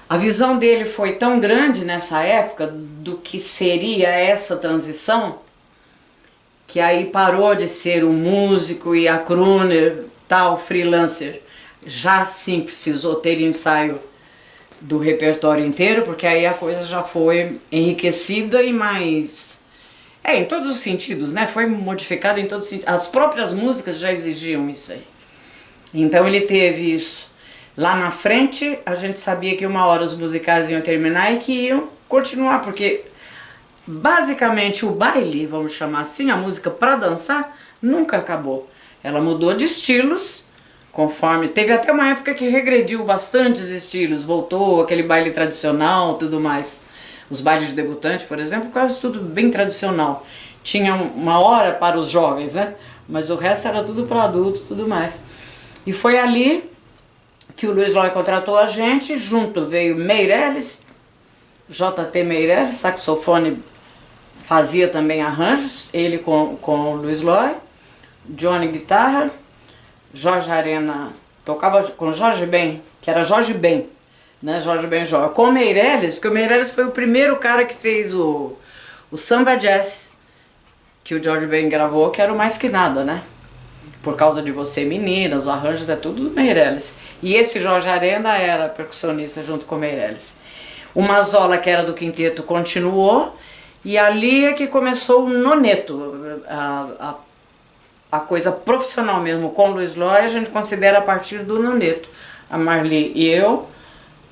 A visão dele foi tão grande nessa época do que seria essa transição, que aí parou de ser um músico e a crooner, tal, freelancer. Já sim precisou ter ensaio do repertório inteiro, porque aí a coisa já foi enriquecida e mais... em todos os sentidos, né? Foi modificada em todos os sentidos. As próprias músicas já exigiam isso aí. Então ele teve isso. Lá na frente, a gente sabia que uma hora os musicais iam terminar e que iam continuar, porque basicamente o baile, vamos chamar assim, a música para dançar, nunca acabou. Ela mudou de estilos, conforme... Teve até uma época que regrediu bastante os estilos, voltou aquele baile tradicional, tudo mais. Os bailes de debutante, por exemplo, quase tudo bem tradicional. Tinha uma hora para os jovens, né? Mas o resto era tudo para adulto, tudo mais. E foi ali que o Luiz Loy contratou a gente, junto veio Meirelles, J.T. Meirelles, saxofone, fazia também arranjos, ele com o Luiz Loy, Johnny guitarra, Jorge Arena tocava com Jorge Ben, que era Jorge Ben, né, Jorge Benjor, com o Meirelles, porque o Meirelles foi o primeiro cara que fez o samba jazz que o Jorge Ben gravou, que era o Mais Que Nada, né? Por Causa de Você, Meninas, os arranjos é tudo do Meirelles. E esse Jorge Arenda era percussionista junto com o Meirelles. O Mazola, que era do quinteto, continuou, e ali é que começou o noneto, a coisa profissional mesmo, com o Luiz Loy, a gente considera a partir do noneto. A Marli e eu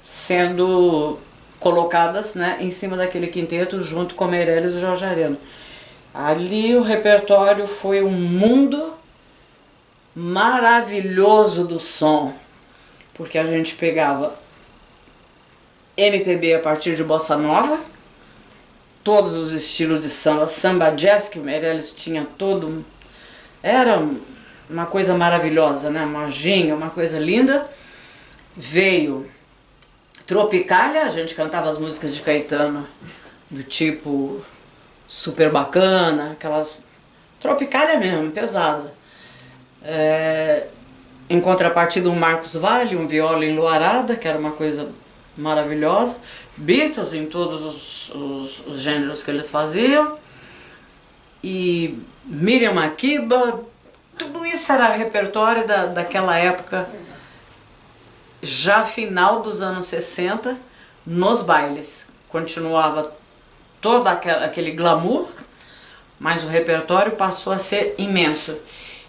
sendo colocadas, né, em cima daquele quinteto junto com o Meirelles e o Jorge Arena. Ali o repertório foi um mundo maravilhoso do som, porque a gente pegava MPB a partir de bossa nova, todos os estilos de samba, samba jazz, que o Meirelles tinha todo, era uma coisa maravilhosa, né? Uma ginga, uma coisa linda. Veio Tropicália, a gente cantava as músicas de Caetano, do tipo Super Bacana, aquelas Tropicália mesmo, pesada. Em contrapartida, um Marcos Valle, um Viola Enluarada, que era uma coisa maravilhosa. Beatles em todos os gêneros que eles faziam. E Miriam Makeba, tudo isso era repertório daquela época, já final dos anos 60, nos bailes. Continuava todo aquele glamour, mas o repertório passou a ser imenso.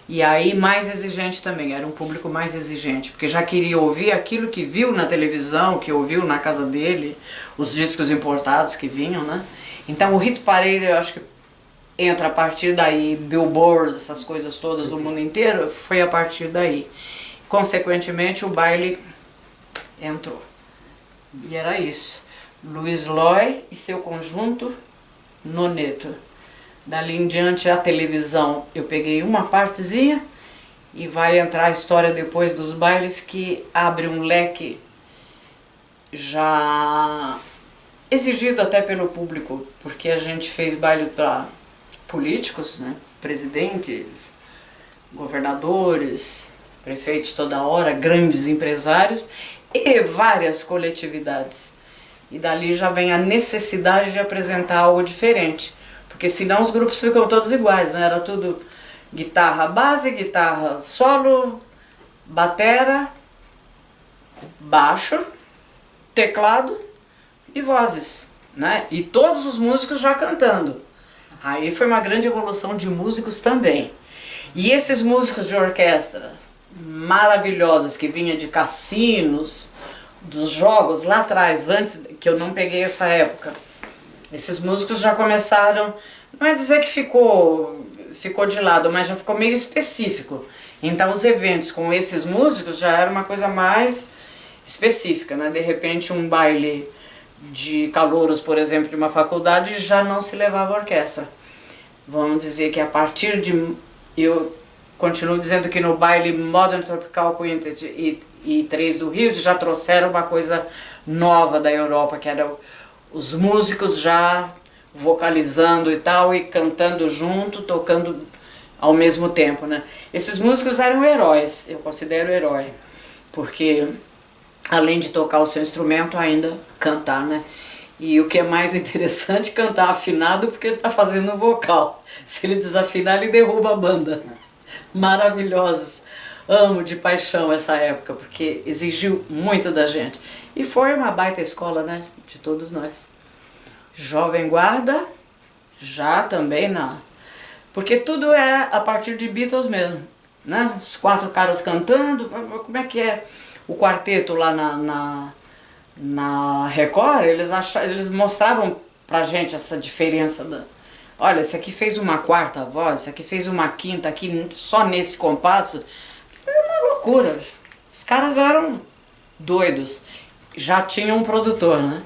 E aí mais exigente também, era um público mais exigente, porque já queria ouvir aquilo que viu na televisão, que ouviu na casa dele, os discos importados que vinham, né? Então o hit parade, eu acho que entra a partir daí, Billboard, essas coisas todas do mundo inteiro, foi a partir daí. Consequentemente o baile entrou. E era isso. Luiz Loy e seu conjunto Noneto. Dali em diante a televisão eu peguei uma partezinha e vai entrar a história depois dos bailes, que abre um leque já exigido até pelo público, porque a gente fez baile para políticos, né? Presidentes, governadores, prefeitos toda hora, grandes empresários e várias coletividades. E dali já vem a necessidade de apresentar algo diferente. Porque senão os grupos ficam todos iguais, né? Era tudo guitarra base, guitarra solo, batera, baixo, teclado e vozes, né? E todos os músicos já cantando. Aí foi uma grande evolução de músicos também. E esses músicos de orquestra maravilhosos que vinha de cassinos, dos jogos lá atrás, antes que eu não peguei essa época, esses músicos já começaram, não é dizer que ficou de lado, mas já ficou meio específico. Então os eventos com esses músicos já era uma coisa mais específica, né? De repente um baile de calouros, por exemplo, de uma faculdade, já não se levava orquestra. Vamos dizer que a partir de... Eu continuo dizendo que no baile Modern Tropical Quintet e 3 do Rio já trouxeram uma coisa nova da Europa, que era os músicos já vocalizando e tal, e cantando junto, tocando ao mesmo tempo, né? Esses músicos eram heróis, eu considero herói, porque além de tocar o seu instrumento, ainda cantar, né? E o que é mais interessante, cantar afinado, porque ele está fazendo um vocal. Se ele desafinar, ele derruba a banda. Maravilhosos. Amo de paixão essa época, porque exigiu muito da gente. E foi uma baita escola, né? De todos nós. Jovem Guarda, já também na... Porque tudo é a partir de Beatles mesmo, né? Os 4 caras cantando, como é que é? O quarteto lá na Record, eles mostravam pra gente essa diferença. Olha, esse aqui fez uma quarta voz, esse aqui fez uma quinta, aqui só nesse compasso. É uma loucura. Os caras eram doidos. Já tinha um produtor, né?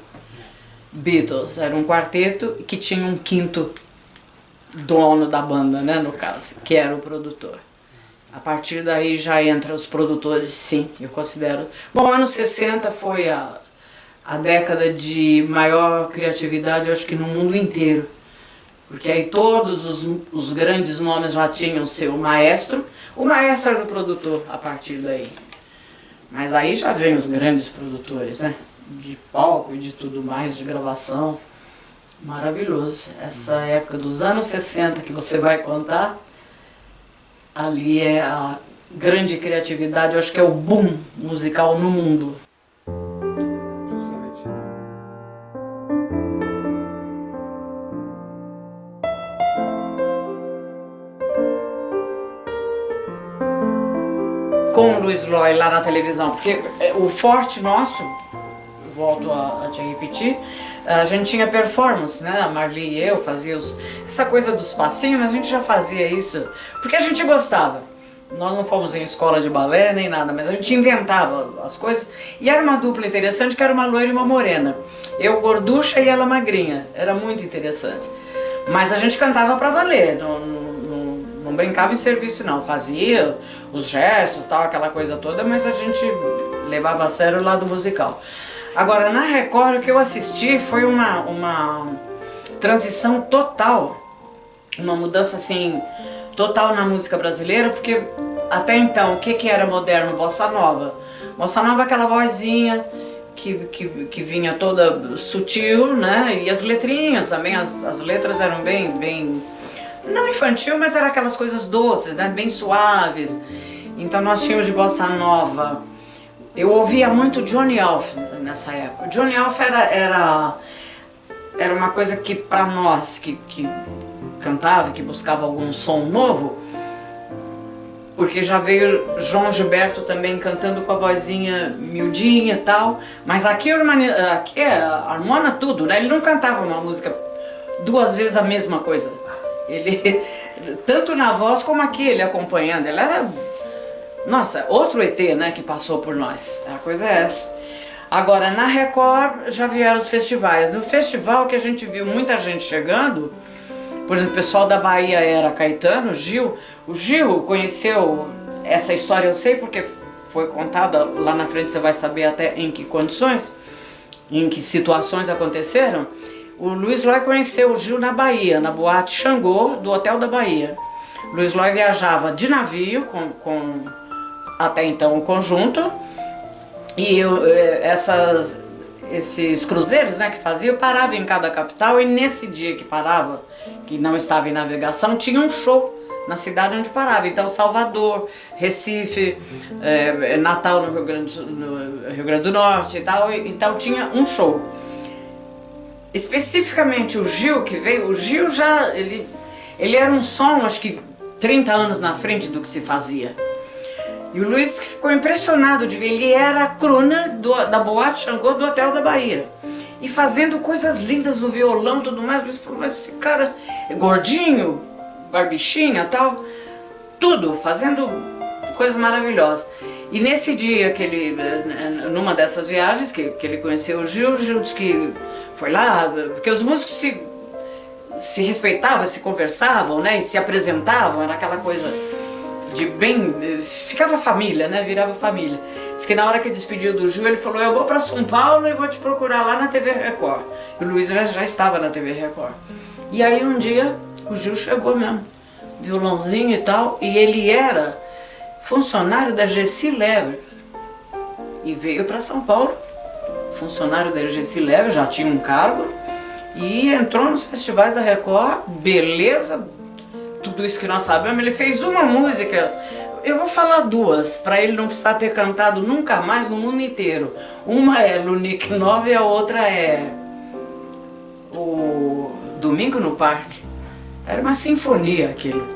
Beatles, era um quarteto que tinha um quinto dono da banda, né, no caso, que era o produtor. A partir daí já entra os produtores, sim, eu considero. Bom, anos 60 foi a década de maior criatividade, eu acho que no mundo inteiro. Porque aí todos os grandes nomes já tinham seu maestro. O maestro era o produtor a partir daí. Mas aí já vem os grandes produtores, né? de palco e de tudo mais, de gravação. Maravilhoso. Essa época dos anos 60 que você vai contar, ali é a grande criatividade, eu acho que é o boom musical no mundo. Com o Luiz Loy lá na televisão, porque o forte nosso, volto a te repetir, a gente tinha performance, né? A Marli e eu fazíamos essa coisa dos passinhos, mas a gente já fazia isso porque a gente gostava. Nós não fomos em escola de balé nem nada, mas a gente inventava as coisas. E era uma dupla interessante, que era uma loira e uma morena. Eu gorducha e ela magrinha. Era muito interessante. Mas a gente cantava pra valer, não brincava em serviço não. Fazia os gestos, tal, aquela coisa toda, mas a gente levava a sério o lado musical. Agora, na Record, o que eu assisti foi uma transição total, uma mudança assim, total na música brasileira, porque até então, o que era moderno? Bossa Nova. Bossa Nova é aquela vozinha que vinha toda sutil, né? E as letrinhas também, as letras eram bem, não infantil, mas eram aquelas coisas doces, né? Bem suaves. Então nós tínhamos de Bossa Nova. Eu ouvia muito Johnny Alf nessa época. Johnny Alf era uma coisa que para nós que cantava, que buscava algum som novo, porque já veio João Gilberto também cantando com a vozinha miudinha e tal, mas aqui harmona tudo, né? Ele não cantava uma música duas vezes a mesma coisa. Ele, tanto na voz como aqui, ele acompanhando, ele era, nossa, outro ET, né, que passou por nós. A coisa é essa. Agora, na Record já vieram os festivais. No festival que a gente viu muita gente chegando, por exemplo, o pessoal da Bahia era Caetano, Gil. O Gil conheceu essa história, eu sei porque foi contada lá na frente, você vai saber até em que condições, em que situações aconteceram. O Luiz Loy conheceu o Gil na Bahia, na boate Xangô, do Hotel da Bahia. O Luiz Loy viajava de navio com até então o conjunto, e esses cruzeiros, né, que faziam, paravam em cada capital, e nesse dia que parava, que não estava em navegação, tinha um show na cidade onde parava. Então Salvador, Recife, Natal no Rio Grande do Norte e tal, então tinha um show. Especificamente o Gil que veio, o Gil já, ele era um som, acho que 30 anos na frente do que se fazia. E o Luiz ficou impressionado de ver, ele era a crooner da boate Xangô do Hotel da Bahia. E fazendo coisas lindas no violão e tudo mais. O Luiz falou, mas esse cara é gordinho, barbichinha e tal, tudo, fazendo coisas maravilhosas. E nesse dia que ele, numa dessas viagens que ele conheceu o Gil disse que foi lá, porque os músicos se respeitavam, se conversavam, né, e se apresentavam, era aquela coisa de bem, ficava família, né, virava família. Diz que na hora que despediu do Gil, ele falou, eu vou para São Paulo e vou te procurar lá na TV Record. E o Luiz já estava na TV Record. E aí um dia o Gil chegou mesmo, violãozinho e tal, e ele era funcionário da Gessi Lever e veio para São Paulo, funcionário da Gessi Lever, já tinha um cargo e entrou nos festivais da Record, beleza, tudo isso que nós sabemos. Ele fez uma música, eu vou falar duas, para ele não precisar ter cantado nunca mais no mundo inteiro. Uma é Lunique Nova e a outra é o Domingo no Parque. Era uma sinfonia aquilo,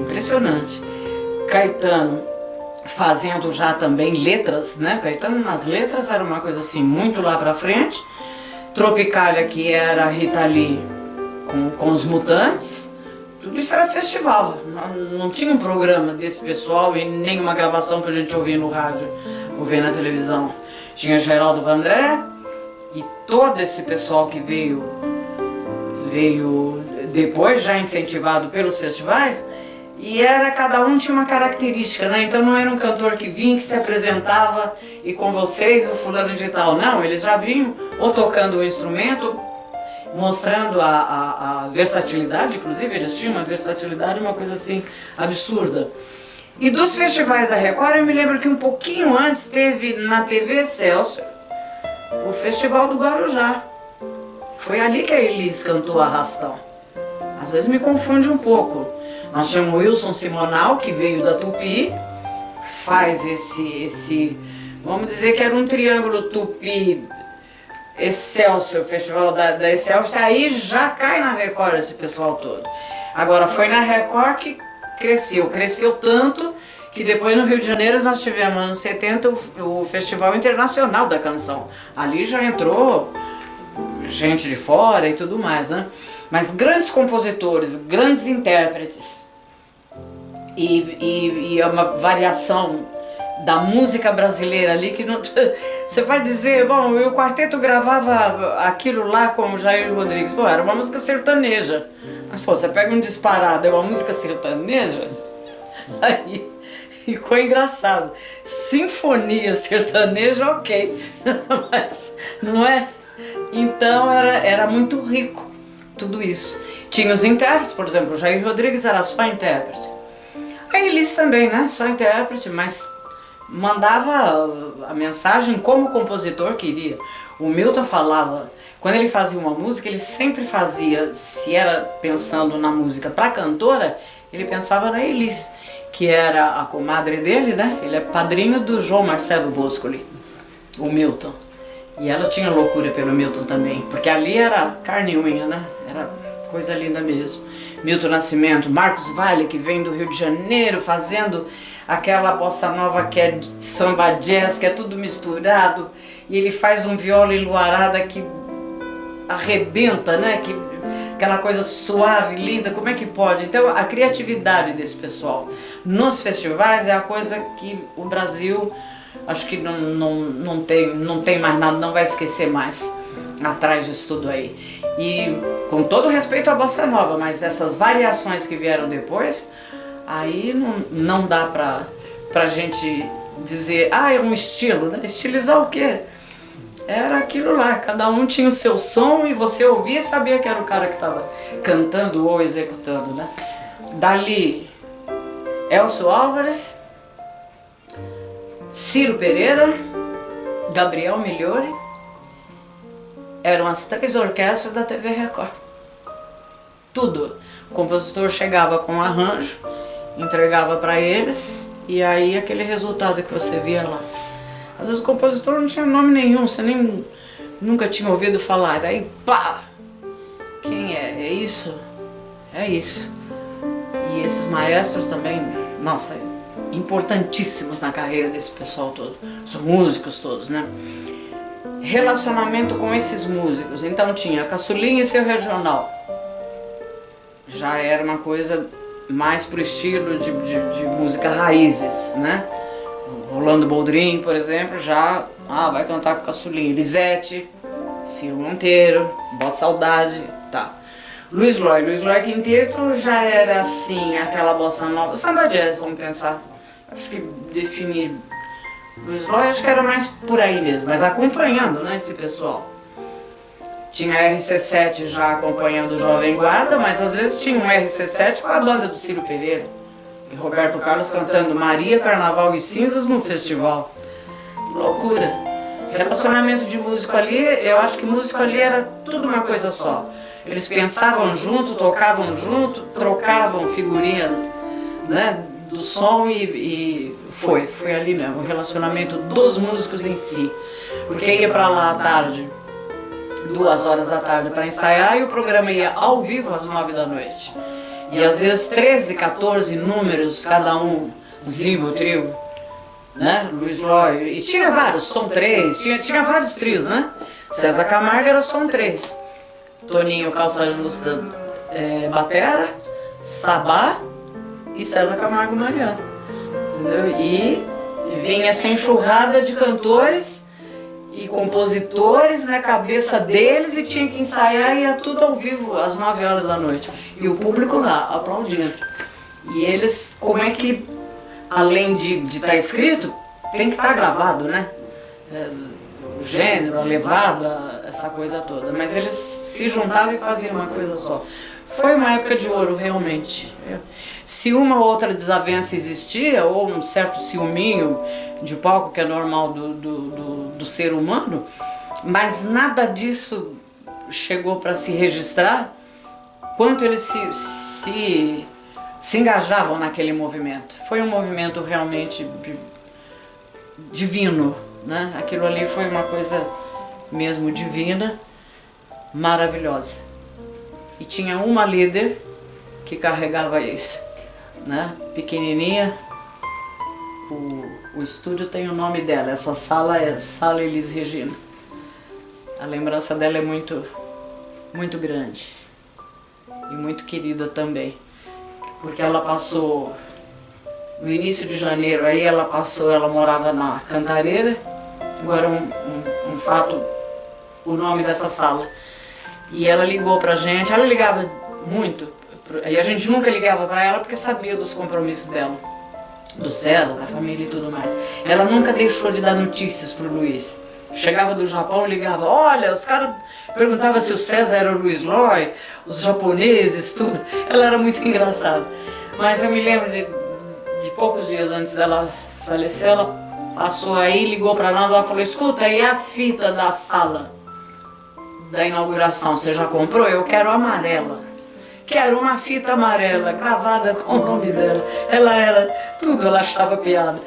impressionante. Caetano fazendo já também letras, né? Caetano nas letras era uma coisa assim, muito lá pra frente. Tropicália, que era a Rita Lee com os Mutantes. Tudo isso era festival, não tinha um programa desse pessoal e nenhuma gravação que a gente ouvia no rádio ou via na televisão. Tinha Geraldo Vandré e todo esse pessoal que veio depois, já incentivado pelos festivais, e cada um tinha uma característica, né? Então não era um cantor que vinha, que se apresentava e com vocês o fulano de tal, não, eles já vinham ou tocando o instrumento, mostrando a versatilidade, inclusive eles tinham uma versatilidade, uma coisa assim absurda. E dos festivais da Record eu me lembro que um pouquinho antes teve na TV Excelsior o Festival do Guarujá. Foi ali que a Elis cantou Arrastão. Às vezes me confunde um pouco. Nós tínhamos o Wilson Simonal, que veio da Tupi, faz esse vamos dizer que era um triângulo Tupi Excelsior, o Festival da Excelsior, aí já cai na Record esse pessoal todo. Agora foi na Record que cresceu tanto que depois no Rio de Janeiro nós tivemos, nos anos 70, o Festival Internacional da Canção. Ali já entrou gente de fora e tudo mais, né? Mas grandes compositores, grandes intérpretes e é uma variação da música brasileira ali que não, você vai dizer, bom, o quarteto gravava aquilo lá com o Jair Rodrigues, pô, era uma música sertaneja, mas pô, você pega um disparado, é uma música sertaneja, aí ficou engraçado. Sinfonia sertaneja, ok, mas não é? Então era muito rico tudo isso. Tinha os intérpretes, por exemplo, o Jair Rodrigues era só intérprete. A Elis também, né? Só intérprete, mas mandava a mensagem como o compositor queria. O Milton falava, quando ele fazia uma música, ele sempre fazia, se era pensando na música para cantora, ele pensava na Elis, que era a comadre dele, né? Ele é padrinho do João Marcelo Boscoli, o Milton. E ela tinha loucura pelo Milton também, porque ali era carne e unha, né? Era coisa linda mesmo. Milton Nascimento, Marcos Valle, que vem do Rio de Janeiro, fazendo aquela bossa nova que é samba jazz, que é tudo misturado, e ele faz um viola enluarada que arrebenta, né? Aquela coisa suave, linda, como é que pode? Então a criatividade desse pessoal nos festivais é a coisa que o Brasil, acho que não tem mais nada, não vai esquecer mais atrás disso tudo aí. E com todo respeito à bossa nova, mas essas variações que vieram depois, aí não dá pra gente dizer, é um estilo, né? Estilizar o quê? Era aquilo lá, cada um tinha o seu som e você ouvia e sabia que era o cara que estava cantando ou executando, né? Dali, Elcio Álvares, Ciro Pereira, Gabriel Migliore, eram as 3 orquestras da TV Record. Tudo. O compositor chegava com um arranjo, entregava para eles e aí aquele resultado que você via lá. Às vezes o compositor não tinha nome nenhum, você nem nunca tinha ouvido falar. Daí, pá! Quem é? É isso? É isso. E esses maestros também, nossa, importantíssimos na carreira desse pessoal todo. Os músicos todos, né? Relacionamento com esses músicos. Então tinha Caçulinha e seu regional. Já era uma coisa mais pro estilo de música raízes, né? Rolando Boldrin, por exemplo, já vai cantar com Caçulinha. Elisete, Ciro Monteiro, Boa Saudade, tá. Luiz Loy Quinteto já era assim, aquela bossa nova, samba jazz, vamos pensar. Acho que definir Luiz Loy, acho que era mais por aí mesmo, mas acompanhando, né, esse pessoal. Tinha a RC7 já acompanhando o Jovem Guarda, mas às vezes tinha um RC7 com a banda do Ciro Pereira. E Roberto Carlos cantando Maria, Carnaval e Cinzas no festival. Loucura. Relacionamento de músico ali, eu acho que músico ali era tudo uma coisa só. Eles pensavam junto, tocavam junto, trocavam figurinhas, né, do som e foi ali mesmo, o relacionamento dos músicos em si. Porque ia pra lá à tarde, 2 horas da tarde para ensaiar e o programa ia ao vivo às 9 da noite. E às vezes 13, 14 números, cada um, Zibo, trio, né? Luiz Loy, e tinha vários, som 3, tinha vários trios, né? César Camargo era som 3. Toninho Calça Justa, batera, Sabá e César Camargo Mariano. Entendeu? E vinha essa enxurrada de cantores e compositores na cabeça deles e tinha que ensaiar e ia tudo ao vivo às 9 horas da noite. E o público lá, aplaudindo. E eles, como é que, além de estar escrito, tem que estar gravado, né? O gênero, a levada, essa coisa toda. Mas eles se juntavam e faziam uma coisa só. Foi uma época de ouro, realmente. Se uma ou outra desavença existia, ou um certo ciúminho de palco que é normal do ser humano, mas nada disso chegou para se registrar quanto eles se engajavam naquele movimento. Foi um movimento realmente divino, né? Aquilo ali foi uma coisa mesmo divina, maravilhosa. E tinha uma líder que carregava isso, né? Pequenininha. O estúdio tem o nome dela, essa sala é Sala Elis Regina. A lembrança dela é muito, muito grande e muito querida também, porque ela passou no início de janeiro, aí ela morava na Cantareira, agora um fato, o nome dessa sala. E ela ligou pra gente, ela ligava muito, e a gente nunca ligava pra ela porque sabia dos compromissos dela, do César, da família e tudo mais. Ela nunca deixou de dar notícias pro Luiz. Chegava do Japão e ligava, olha, os caras perguntavam se o César era o Luiz Loy, os japoneses, tudo. Ela era muito engraçada. Mas eu me lembro de poucos dias antes dela falecer, ela passou aí, ligou pra nós, ela falou, escuta, e a fita da sala da inauguração, você já comprou? Eu quero amarela. Quero uma fita amarela, gravada com o nome dela. Ela era tudo, ela achava piada.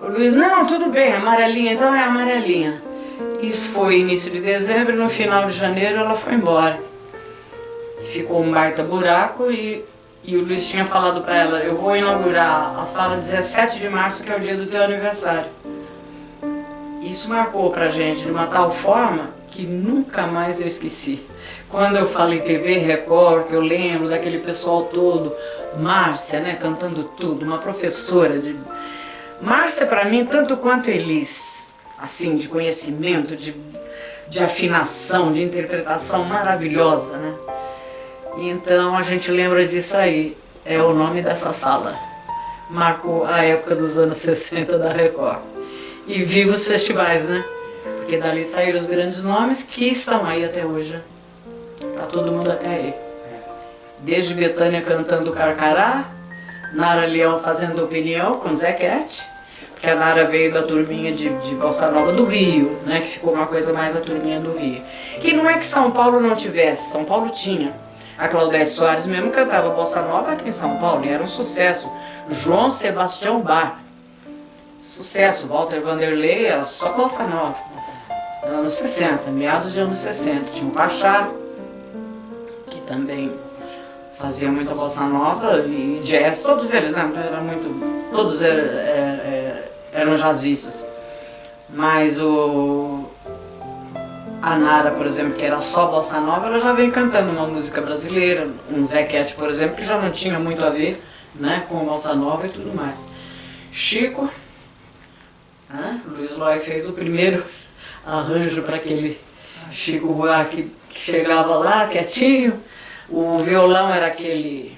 O Luiz, não, tudo bem, amarelinha, então é amarelinha. Isso foi início de dezembro, no final de janeiro ela foi embora. Ficou um baita buraco e o Luiz tinha falado pra ela, eu vou inaugurar a sala 17 de março, que é o dia do teu aniversário. Isso marcou pra gente de uma tal forma que nunca mais eu esqueci. Quando eu falo em TV Record, que eu lembro daquele pessoal todo, Márcia, né, cantando tudo, uma professora de... Márcia pra mim, tanto quanto Elis, assim, de conhecimento, de afinação, de interpretação maravilhosa, né? Então a gente lembra disso aí, é o nome dessa sala. Marcou a época dos anos 60 da Record. E viva os festivais, né? Porque dali saíram os grandes nomes que estão aí até hoje. Tá todo mundo até aí. Desde Bethânia cantando Carcará, Nara Leão fazendo opinião com Zé Cat, porque a Nara veio da turminha de Bossa Nova do Rio, né? Que ficou uma coisa mais a turminha do Rio. Que não é que São Paulo não tivesse, São Paulo tinha. A Claudete Soares mesmo cantava Bossa Nova aqui em São Paulo e era um sucesso. João Sebastião Bach, sucesso. Walter Vanderlei era só Bossa Nova. Anos 60, meados de anos 60. Tinha o Pachá, que também fazia muita Bossa Nova e jazz, todos eles, né? Todos eram jazzistas. Mas a Nara, por exemplo, que era só Bossa Nova, ela já vem cantando uma música brasileira. Um Zé Cat, por exemplo, que já não tinha muito a ver, né, com Bossa Nova e tudo mais. Chico, né? Luiz Loy fez o primeiro arranjo para aquele Chico Buarque que chegava lá quietinho. O violão era aquele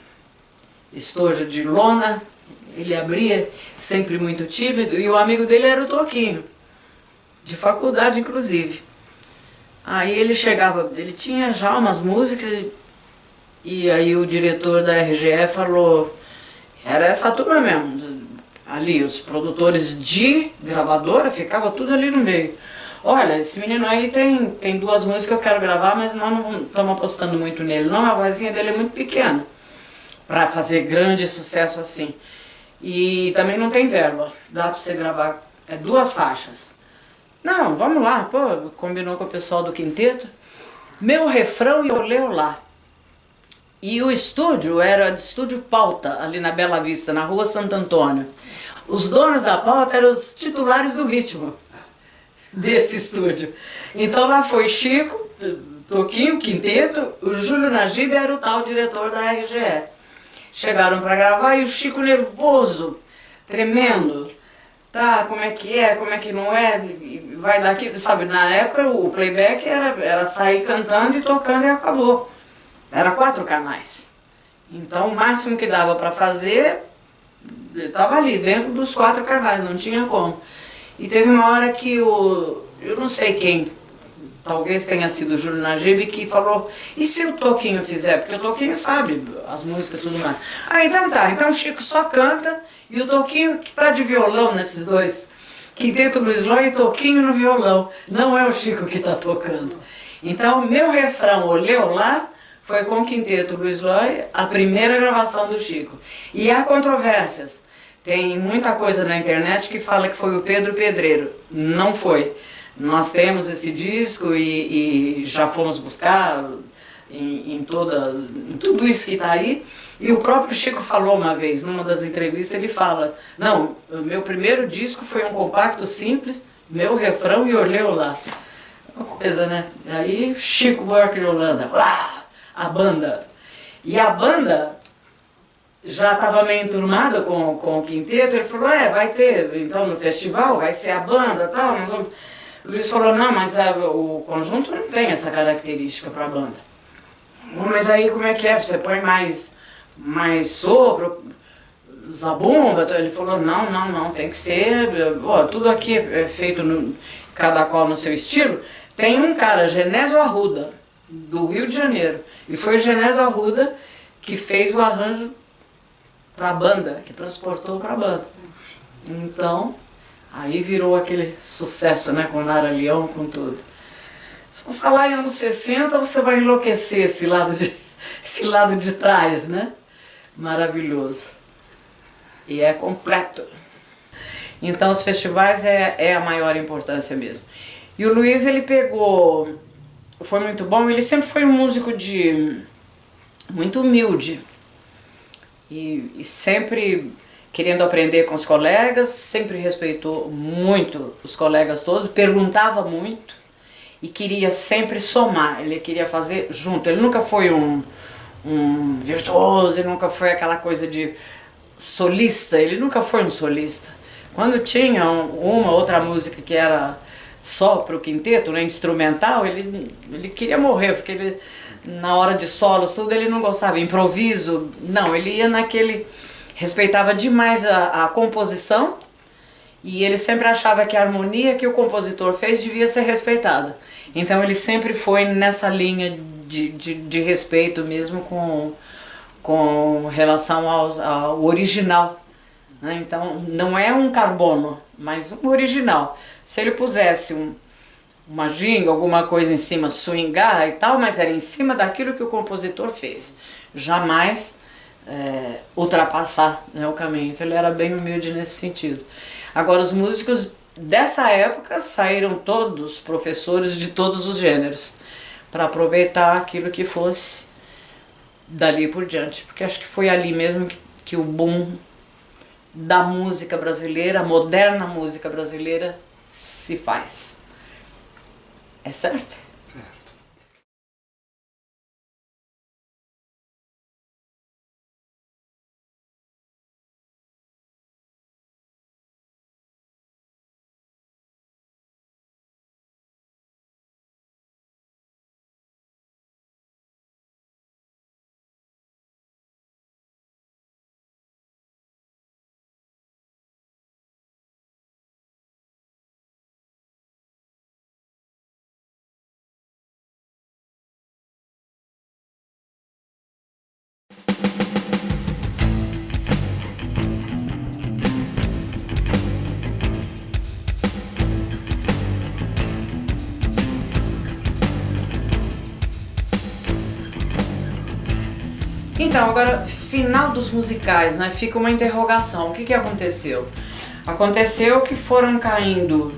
estojo de lona, ele abria, sempre muito tímido, e o amigo dele era o Toquinho, de faculdade inclusive. Aí ele chegava, ele tinha já umas músicas, e aí o diretor da RGE falou, era essa turma mesmo, ali os produtores de gravadora, ficava tudo ali no meio. Olha, esse menino aí tem duas músicas que eu quero gravar, mas nós não estamos apostando muito nele não, a vozinha dele é muito pequena para fazer grande sucesso assim. E também não tem verba, dá para você gravar duas faixas. Não, vamos lá, pô, combinou com o pessoal do quinteto. Meu refrão e olê lá. E o estúdio era de Estúdio Pauta, ali na Bela Vista, na rua Santo Antônio. Os donos da pauta eram os titulares do ritmo desse estúdio. Então lá foi Chico, Toquinho, quinteto, o Júlio Najib era o tal diretor da RGE. Chegaram para gravar e o Chico nervoso, tremendo. Tá, como é que não é, vai daqui, sabe, na época o playback era sair cantando e tocando e acabou. Era 4 canais. Então o máximo que dava para fazer, estava ali, dentro dos 4 canais, não tinha como. E teve uma hora que eu não sei quem, talvez tenha sido o Júlio Najib, que falou, e se o Toquinho fizer? Porque o Toquinho sabe as músicas e tudo mais. Ah, então tá, então o Chico só canta e o Toquinho que tá de violão nesses dois Quinteto Luiz Loy e Toquinho no violão. Não é o Chico que está tocando. Então, meu refrão Olê Olá foi com o Quinteto Luiz Loy, a primeira gravação do Chico. E há controvérsias. Tem muita coisa na internet que fala que foi o Pedro Pedreiro. Não foi. Nós temos esse disco e já fomos buscar em tudo isso que está aí. E o próprio Chico falou uma vez, numa das entrevistas, ele fala: não, o meu primeiro disco foi um compacto simples, meu refrão e Olê Olá. Uma coisa, né? Aí Chico Buarque de Holanda, a banda. E a banda já estava meio enturmada com o quinteto, ele falou: vai ter, então no festival vai ser a banda e tal. O Luiz falou: não, mas o conjunto não tem essa característica para a banda. Mas aí como é que é? Você põe mais sopro, zabumba? Ele falou: não, tem que ser, tudo aqui é feito, cada qual no seu estilo. Tem um cara, Genésio Arruda, do Rio de Janeiro, e foi o Genésio Arruda que fez o arranjo para a banda, que transportou para a banda. Então, aí virou aquele sucesso, né, com Nara Leão, com tudo. Se for falar em anos 60, você vai enlouquecer esse lado de trás, né? Maravilhoso. E é completo. Então, os festivais é a maior importância mesmo. E o Luiz, ele pegou, foi muito bom, ele sempre foi um músico muito humilde. E sempre querendo aprender com os colegas, sempre respeitou muito os colegas todos, perguntava muito e queria sempre somar, ele queria fazer junto. Ele nunca foi um virtuoso, ele nunca foi aquela coisa de solista, ele nunca foi um solista. Quando tinha uma outra música que era só para o quinteto, né, instrumental, ele queria morrer, porque ele, na hora de solos, tudo, ele não gostava. Improviso, não, ele ia naquele... Respeitava demais a composição e ele sempre achava que a harmonia que o compositor fez devia ser respeitada. Então ele sempre foi nessa linha de respeito mesmo com relação ao original. Né? Então não é um carbono, mas um original. Se ele pusesse uma ginga, alguma coisa em cima, swingar e tal, mas era em cima daquilo que o compositor fez. Jamais ultrapassar, né, o caminho. Então ele era bem humilde nesse sentido. Agora, os músicos dessa época saíram todos professores de todos os gêneros para aproveitar aquilo que fosse dali por diante, porque acho que foi ali mesmo que o boom da música brasileira, a moderna música brasileira, se faz. É certo? Então, agora, final dos musicais, né? Fica uma interrogação. O que aconteceu? Aconteceu que foram caindo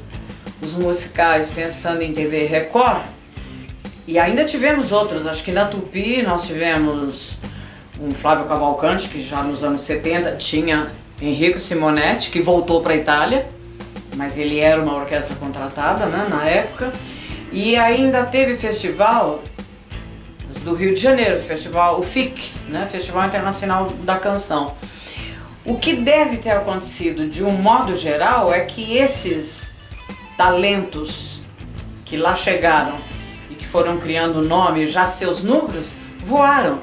os musicais pensando em TV Record, e ainda tivemos outros. Acho que na Tupi nós tivemos um Flávio Cavalcante, que já nos anos 70 tinha Enrico Simonetti, que voltou para a Itália, mas ele era uma orquestra contratada, né, na época. E ainda teve festival do Rio de Janeiro, o FIC, né? Festival Internacional da Canção. O que deve ter acontecido de um modo geral é que esses talentos que lá chegaram e que foram criando nome, já seus núcleos, voaram.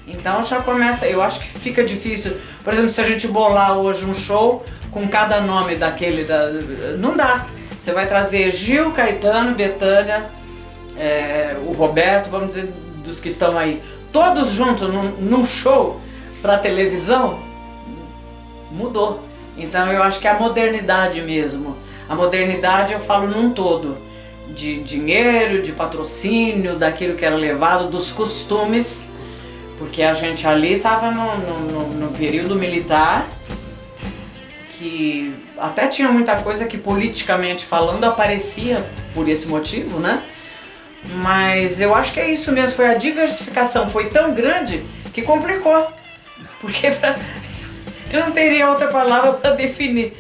Então já começa, eu acho que fica difícil, por exemplo, se a gente bolar hoje um show com cada nome daquele, não dá. Você vai trazer Gil, Caetano, Bethânia, o Roberto, vamos dizer, dos que estão aí, todos juntos num show para televisão, mudou. Então eu acho que a modernidade mesmo, A modernidade eu falo num todo, de dinheiro, de patrocínio, daquilo que era levado, dos costumes, porque a gente ali estava no período militar, que até tinha muita coisa que politicamente falando aparecia por esse motivo, né? Mas eu acho que é isso mesmo, foi a diversificação, foi tão grande que complicou, porque eu não teria outra palavra para definir.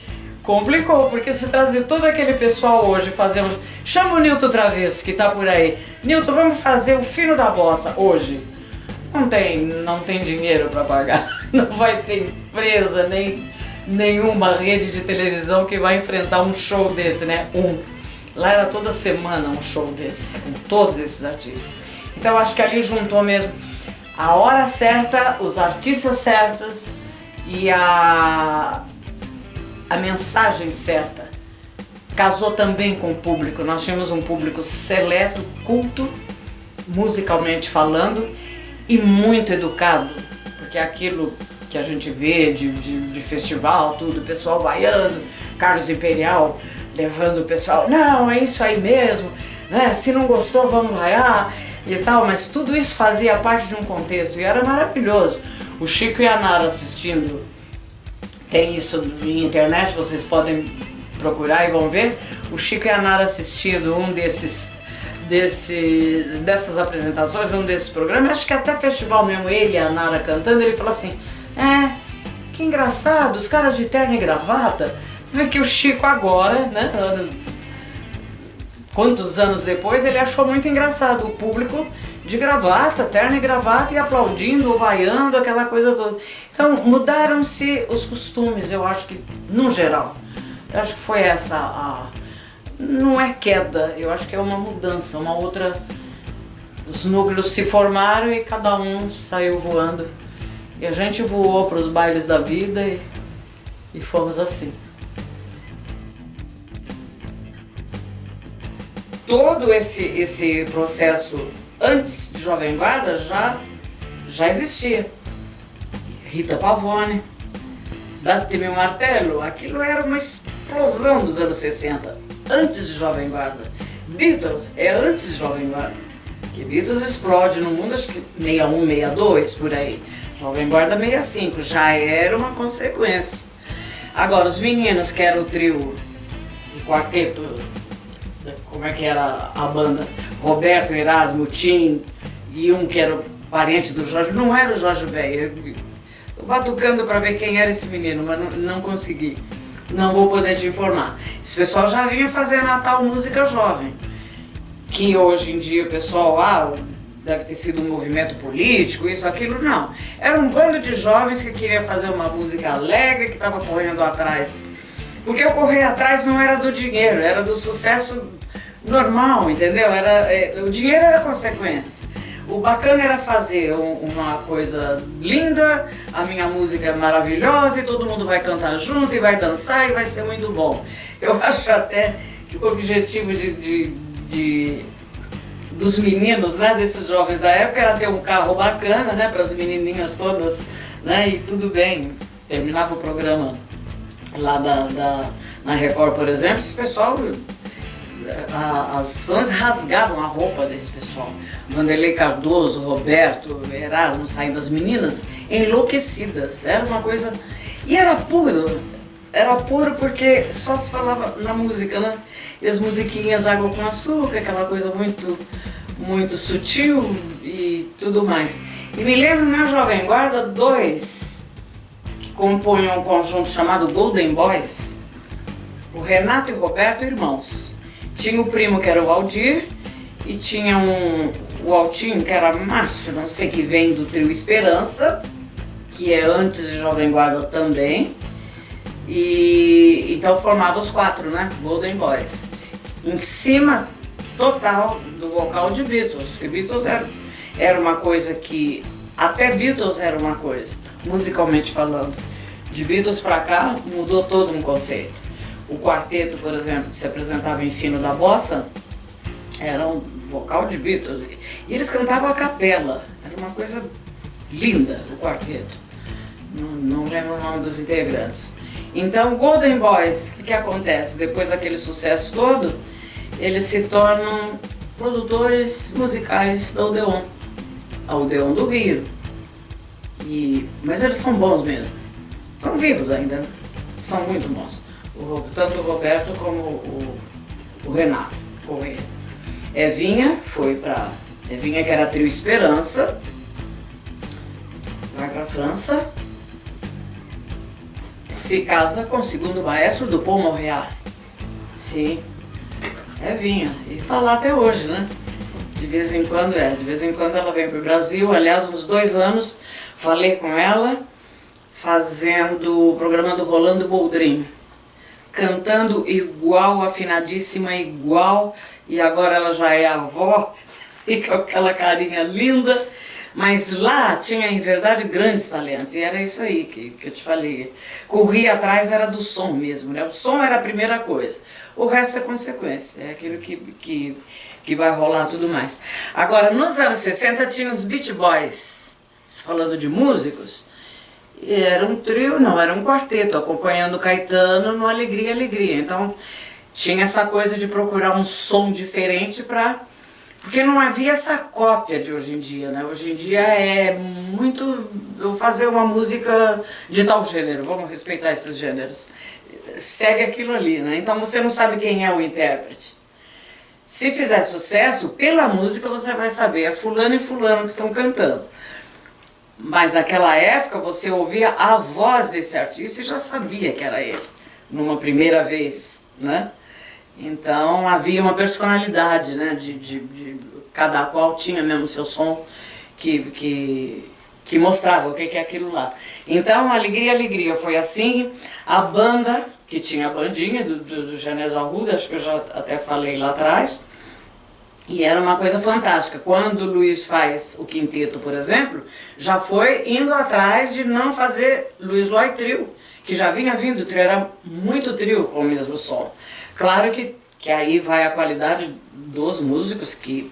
Complicou, porque se trazer todo aquele pessoal hoje, fazer chama o Nilton Travesso que tá por aí. Nilton, vamos fazer o Fino da Bossa hoje. Não tem dinheiro para pagar, não vai ter empresa, nem nenhuma rede de televisão que vai enfrentar um show desse, né? Lá era toda semana um show desse, com todos esses artistas. Então acho que ali juntou mesmo a hora certa, os artistas certos e a mensagem certa. Casou também com o público. Nós tínhamos um público seleto, culto, musicalmente falando, e muito educado, porque aquilo que a gente vê de festival, tudo, o pessoal vaiando, Carlos Imperial levando o pessoal, não, é isso aí mesmo, né? Se não gostou, vamos vaiar e tal, mas tudo isso fazia parte de um contexto e era maravilhoso. O Chico e a Nara assistindo, tem isso em internet, vocês podem procurar e vão ver, o Chico e a Nara assistindo um dessas apresentações, um desses programas, acho que até festival mesmo, ele e a Nara cantando, ele falou assim, que engraçado, os caras de terno e gravata. Você vê que o Chico agora, né, quantos anos depois, ele achou muito engraçado o público de gravata, terno e gravata, e aplaudindo, vaiando, aquela coisa toda. Então mudaram-se os costumes, eu acho que, no geral, eu acho que foi essa não é queda, eu acho que é uma mudança, uma outra. Os núcleos se formaram e cada um saiu voando. E a gente voou para os bailes da vida e fomos assim. Todo esse processo antes de Jovem Guarda já existia. Rita Pavone, Dá-te meu martelo, aquilo era uma explosão dos anos 60, antes de Jovem Guarda. Beatles é antes de Jovem Guarda, que Beatles explode no mundo, acho que 61, 62, por aí. Jovem Guarda 65, já era uma consequência. Agora, os meninos, que era o trio, o quarteto, como é que era a banda? Roberto, Erasmo, Tim, e um que era parente do Jorge, não era o Jorge Velho. Tô batucando para ver quem era esse menino, mas não consegui. Não vou poder te informar. Esse pessoal já vinha fazer Natal música jovem, que hoje em dia o pessoal, deve ter sido um movimento político, isso, aquilo, não. Era um bando de jovens que queria fazer uma música alegre, que estava correndo atrás. Porque o correr atrás não era do dinheiro, era do sucesso normal, entendeu? O dinheiro era consequência. O bacana era fazer uma coisa linda, a minha música é maravilhosa e todo mundo vai cantar junto e vai dançar e vai ser muito bom. Eu acho até que o objetivo dos meninos, né, desses jovens da época, era ter um carro bacana, né, para as menininhas todas, né, e tudo bem. Terminava o programa lá na Record, por exemplo, esse pessoal, as fãs rasgavam a roupa desse pessoal. Vanderlei Cardoso, Roberto, Erasmo, saindo, as meninas enlouquecidas. Era uma coisa... E era puro porque só se falava na música, né? E as musiquinhas Água com Açúcar, aquela coisa muito, muito sutil e tudo mais. E me lembro na Jovem Guarda 2, que compunham um conjunto chamado Golden Boys, o Renato e o Roberto, irmãos. Tinha o primo, que era o Valdir, e tinha o Altinho, que era Márcio, não sei, que vem do trio Esperança, que é antes de Jovem Guarda também. E então formava os quatro, né? Golden Boys. Em cima total do vocal de Beatles. Porque Beatles era uma coisa que... Até Beatles era uma coisa, musicalmente falando. De Beatles pra cá, mudou todo um conceito. O quarteto, por exemplo, que se apresentava em Fino da Bossa, era um vocal de Beatles. E eles cantavam a capela. Era uma coisa linda, o quarteto. Não lembro o nome dos integrantes. Então, Golden Boys, o que acontece? Depois daquele sucesso todo, eles se tornam produtores musicais da Odeon, a Odeon do Rio. Mas eles são bons mesmo, estão vivos ainda, né? São muito bons, tanto o Roberto como o Renato Corrêa. Evinha foi para Evinha, que era a trio Esperança, vai para a França, se casa com o segundo maestro do Paul Morreale. Sim, Evinha, e tá lá até hoje, né? De vez em quando ela vem para o Brasil. Aliás, uns 2 anos falei com ela fazendo o programa do Rolando Boldrin, cantando igual, afinadíssima igual, e agora ela já é avó e com aquela carinha linda. Mas lá tinha, em verdade, grandes talentos, e era isso aí que eu te falei. Corria atrás era do som mesmo, né? O som era a primeira coisa, o resto é consequência, é aquilo que vai rolar tudo mais. Agora, nos anos 60 tinha os Beach Boys, falando de músicos, e era um trio, não, era um quarteto, acompanhando Caetano no Alegria, Alegria. Então tinha essa coisa de procurar um som diferente porque não havia essa cópia de hoje em dia, né? Hoje em dia é muito eu fazer uma música de tal gênero, vamos respeitar esses gêneros. Segue aquilo ali, né? Então você não sabe quem é o intérprete. Se fizer sucesso, pela música você vai saber, é fulano e fulano que estão cantando. Mas naquela época você ouvia a voz desse artista e já sabia que era ele, numa primeira vez, né? Então havia uma personalidade, né? Cada qual tinha mesmo seu som que mostrava o que é aquilo lá. Então, Alegria, Alegria foi assim. A banda, que tinha a bandinha do Genésio Arruda, acho que eu já até falei lá atrás, e era uma coisa fantástica. Quando o Luiz faz o quinteto, por exemplo, já foi indo atrás de não fazer Luiz Lloyd trio, que já vinha vindo, o trio era muito trio com o mesmo som. Claro que aí vai a qualidade dos músicos, que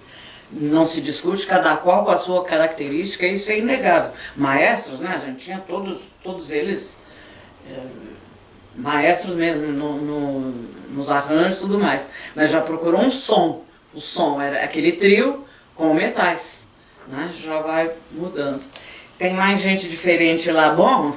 não se discute, cada qual com a sua característica, isso é inegável. Maestros, né, a gente tinha todos eles maestros mesmo nos arranjos e tudo mais, mas já procurou um som. O som era aquele trio com metais, né, já vai mudando. Tem mais gente diferente lá, bom,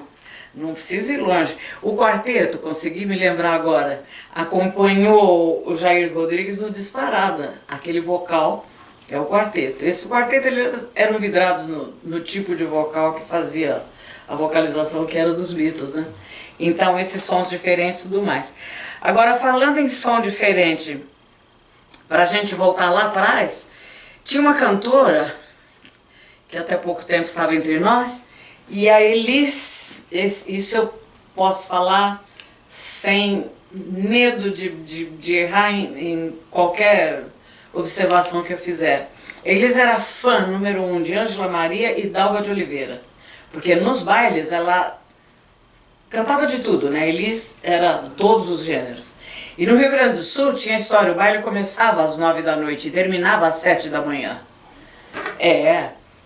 não precisa ir longe. O quarteto, consegui me lembrar agora, acompanhou o Jair Rodrigues no Disparada, aquele vocal é o quarteto. Esse quarteto, eles eram vidrados no tipo de vocal que fazia a vocalização, que era dos Beatles, né? Então esses sons diferentes e tudo mais. Agora, falando em som diferente, para a gente voltar lá atrás, tinha uma cantora que até pouco tempo estava entre nós, e a Elis, isso eu posso falar sem medo de errar em qualquer observação que eu fizer. Elis era fã número 1 de Ângela Maria e Dalva de Oliveira, porque nos bailes ela cantava de tudo, né? Elis era todos os gêneros. E no Rio Grande do Sul tinha a história, o baile começava às 9 da noite e terminava às 7 da manhã.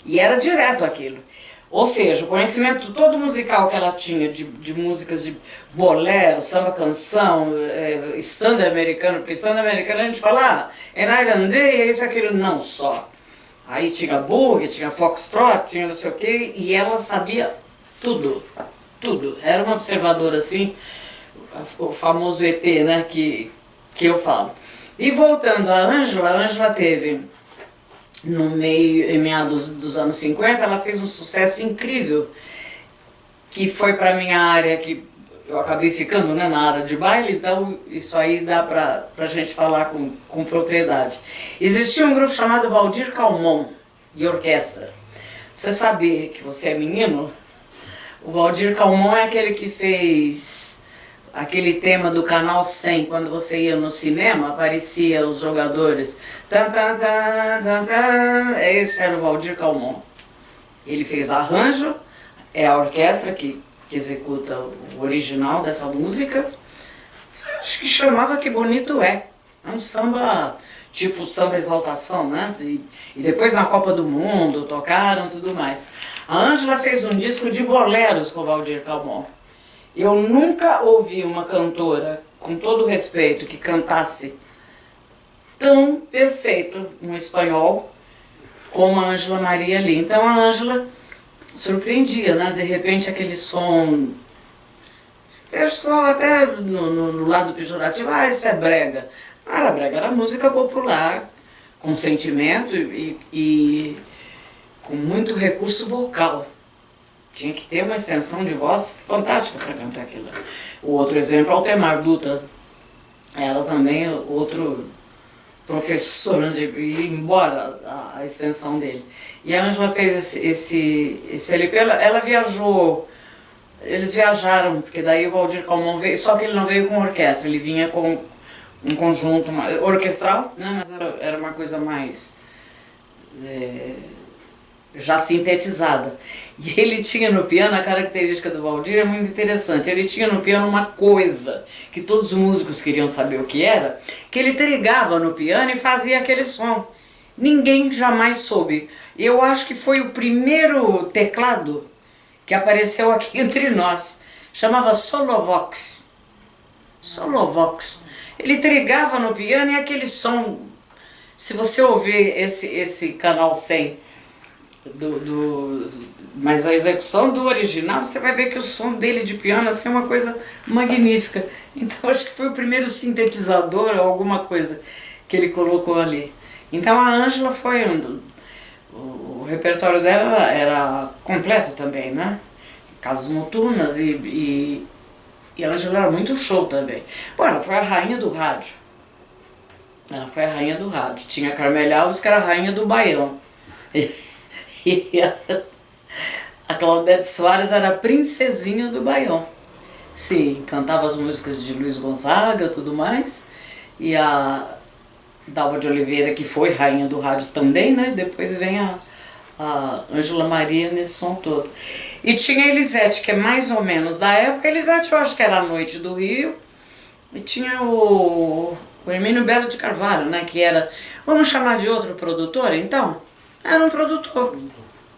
E era direto aquilo. Ou seja, o conhecimento todo musical que ela tinha de músicas de bolero, samba canção, standard americano, porque standard americano a gente fala, é irlandês, é isso, aquilo, não só. Aí tinha boogie, tinha foxtrot, tinha não sei o quê, e ela sabia tudo, tudo. Era uma observadora assim, o famoso ET, né, que eu falo. E voltando a Ângela teve, em meados dos anos 50, ela fez um sucesso incrível, que foi para minha área, que eu acabei ficando, né, na área de baile, então isso aí dá pra gente falar com propriedade. Existia um grupo chamado Valdir Calmon e Orquestra. Você saber que você é menino, o Valdir Calmon é aquele que fez aquele tema do Canal 100, quando você ia no cinema, aparecia os jogadores. Tan, tan, tan, tan, tan. Esse era o Valdir Calmon. Ele fez arranjo, é a orquestra que executa o original dessa música. Acho que chamava Que Bonito É. É um samba, tipo samba exaltação, né? E depois na Copa do Mundo tocaram tudo mais. A Ângela fez um disco de boleros com o Valdir Calmon. Eu nunca ouvi uma cantora, com todo o respeito, que cantasse tão perfeito um espanhol como a Ângela Maria ali. Então a Ângela surpreendia, né? De repente aquele som, pessoal até no lado pejorativo, isso é brega. Não era brega, era música popular, com sentimento e com muito recurso vocal. Tinha que ter uma extensão de voz fantástica para cantar aquilo. O outro exemplo é o Altemar Dutra. Ela também é outro professor, embora a extensão dele. E a Ângela fez esse LP, ela viajou, eles viajaram, porque daí o Valdir Calmon veio, só que ele não veio com orquestra, ele vinha com um conjunto orquestral, né, mas era uma coisa mais já sintetizada. E ele tinha no piano, a característica do Valdir é muito interessante, ele tinha no piano uma coisa que todos os músicos queriam saber o que era, que ele trigava no piano e fazia aquele som. Ninguém jamais soube. Eu acho que foi o primeiro teclado que apareceu aqui entre nós. Chamava Solovox. Solovox. Ele trigava no piano e aquele som, se você ouvir esse canal 100, mas a execução do original, você vai ver que o som dele de piano assim, é uma coisa magnífica. Então acho que foi o primeiro sintetizador ou alguma coisa que ele colocou ali. Então a Ângela foi o repertório dela era completo também, né? Casas noturnas e a Ângela era muito show também. Bom, ela foi a rainha do rádio. Ela foi a rainha do rádio. Tinha a Carmélia Alves, que era a rainha do baião. E a Claudete Soares era a princesinha do baião. Sim, cantava as músicas de Luiz Gonzaga e tudo mais. E a Dalva de Oliveira, que foi rainha do rádio também, né? Depois vem a Ângela Maria nesse som todo. E tinha a Elisete, que é mais ou menos da época. A Elisete eu acho que era a Noite do Rio. E tinha o Hermínio Belo de Carvalho, né? Que era, vamos chamar de outro produtor, então? Era um produtor,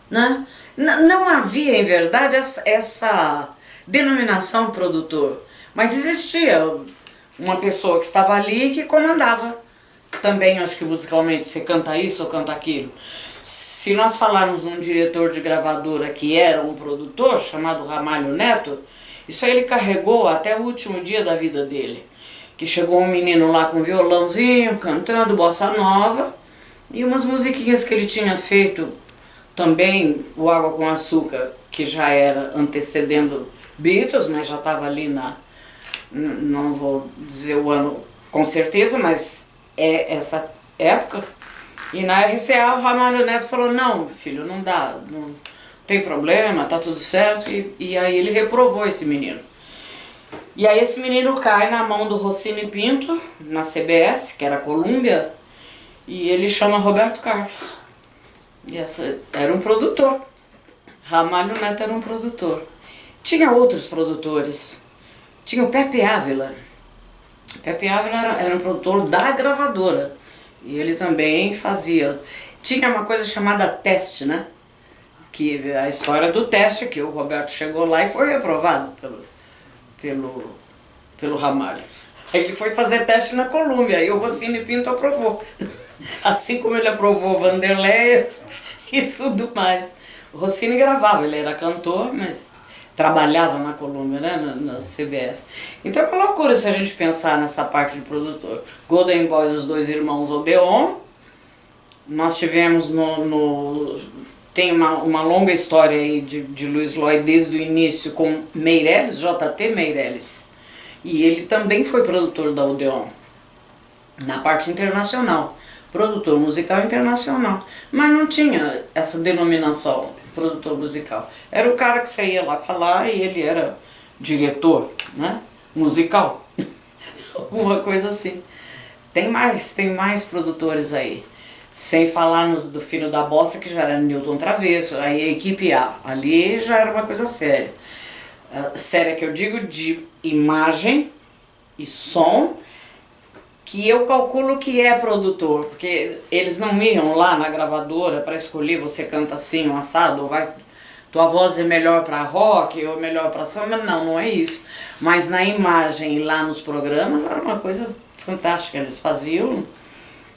né? Não havia, em verdade, essa denominação produtor. Mas existia uma pessoa que estava ali e que comandava. Também acho que musicalmente você canta isso ou canta aquilo. Se nós falarmos num diretor de gravadora que era um produtor, chamado Ramalho Neto, isso aí ele carregou até o último dia da vida dele. Que chegou um menino lá com violãozinho, cantando bossa nova, e umas musiquinhas que ele tinha feito também, o Água com Açúcar, que já era antecedendo Beatles, mas já estava ali não vou dizer o ano com certeza, mas é essa época. E na RCA o Ramalho Neto falou, não, filho, não dá, não tem problema, tá tudo certo. E aí ele reprovou esse menino. E aí esse menino cai na mão do Rossini Pinto, na CBS, que era a Columbia, e ele chama Roberto Carlos. E essa era um produtor. Ramalho Neto era um produtor. Tinha outros produtores. Tinha o Pepe Ávila. O Pepe Ávila era um produtor da gravadora. E ele também fazia. Tinha uma coisa chamada teste, né? Que a história do teste, que o Roberto chegou lá e foi reprovado pelo Ramalho. Aí ele foi fazer teste na Colômbia e o Rossini Pinto aprovou. Assim como ele aprovou Vanderlei e tudo mais. O Rossini gravava, ele era cantor, mas trabalhava na Colômbia, né, na CBS. Então é uma loucura se a gente pensar nessa parte de produtor. Golden Boys, os dois irmãos Odeon. Nós tivemos tem uma longa história aí de Luiz Lloyd desde o início com Meirelles, J.T. Meirelles. E ele também foi produtor da Odeon, na parte internacional. Produtor musical internacional. Mas não tinha essa denominação, produtor musical. Era o cara que você ia lá falar e ele era diretor, né? Musical. Alguma coisa assim. Tem mais produtores aí. Sem falar do Filho da Bossa, que já era Newton Travesso, aí a equipe A. Ali já era uma coisa séria. Séria que eu digo de imagem e som, que eu calculo que é produtor, porque eles não iam lá na gravadora para escolher você canta assim, um assado, ou vai tua voz é melhor para rock ou melhor para samba. Não, não é isso. Mas na imagem e lá nos programas era uma coisa fantástica. Eles faziam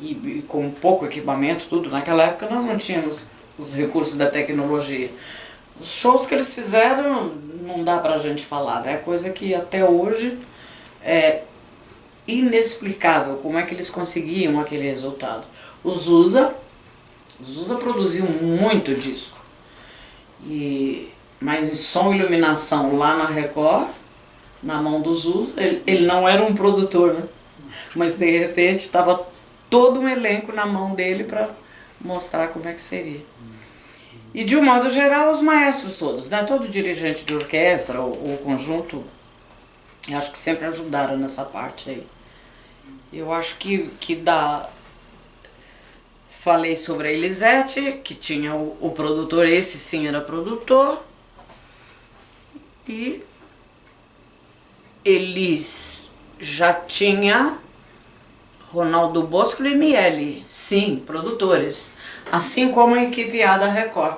e com pouco equipamento, tudo. Naquela época nós não tínhamos os recursos da tecnologia. Os shows que eles fizeram não dá pra gente falar, é coisa que até hoje é inexplicável como é que eles conseguiam aquele resultado. Os Zusa produziam muito disco, mas em som e iluminação lá na Record, na mão do Zusa, ele não era um produtor, né? Mas de repente estava todo um elenco na mão dele para mostrar como é que seria. E de um modo geral, os maestros todos, né? Todo dirigente de orquestra, o conjunto, eu acho que sempre ajudaram nessa parte aí. Eu acho que dá... Falei sobre a Elisete, que tinha o produtor, esse sim era produtor. E Elis já tinha Ronaldo Bosco e Miele, sim, produtores. Assim como a equipe A da Record,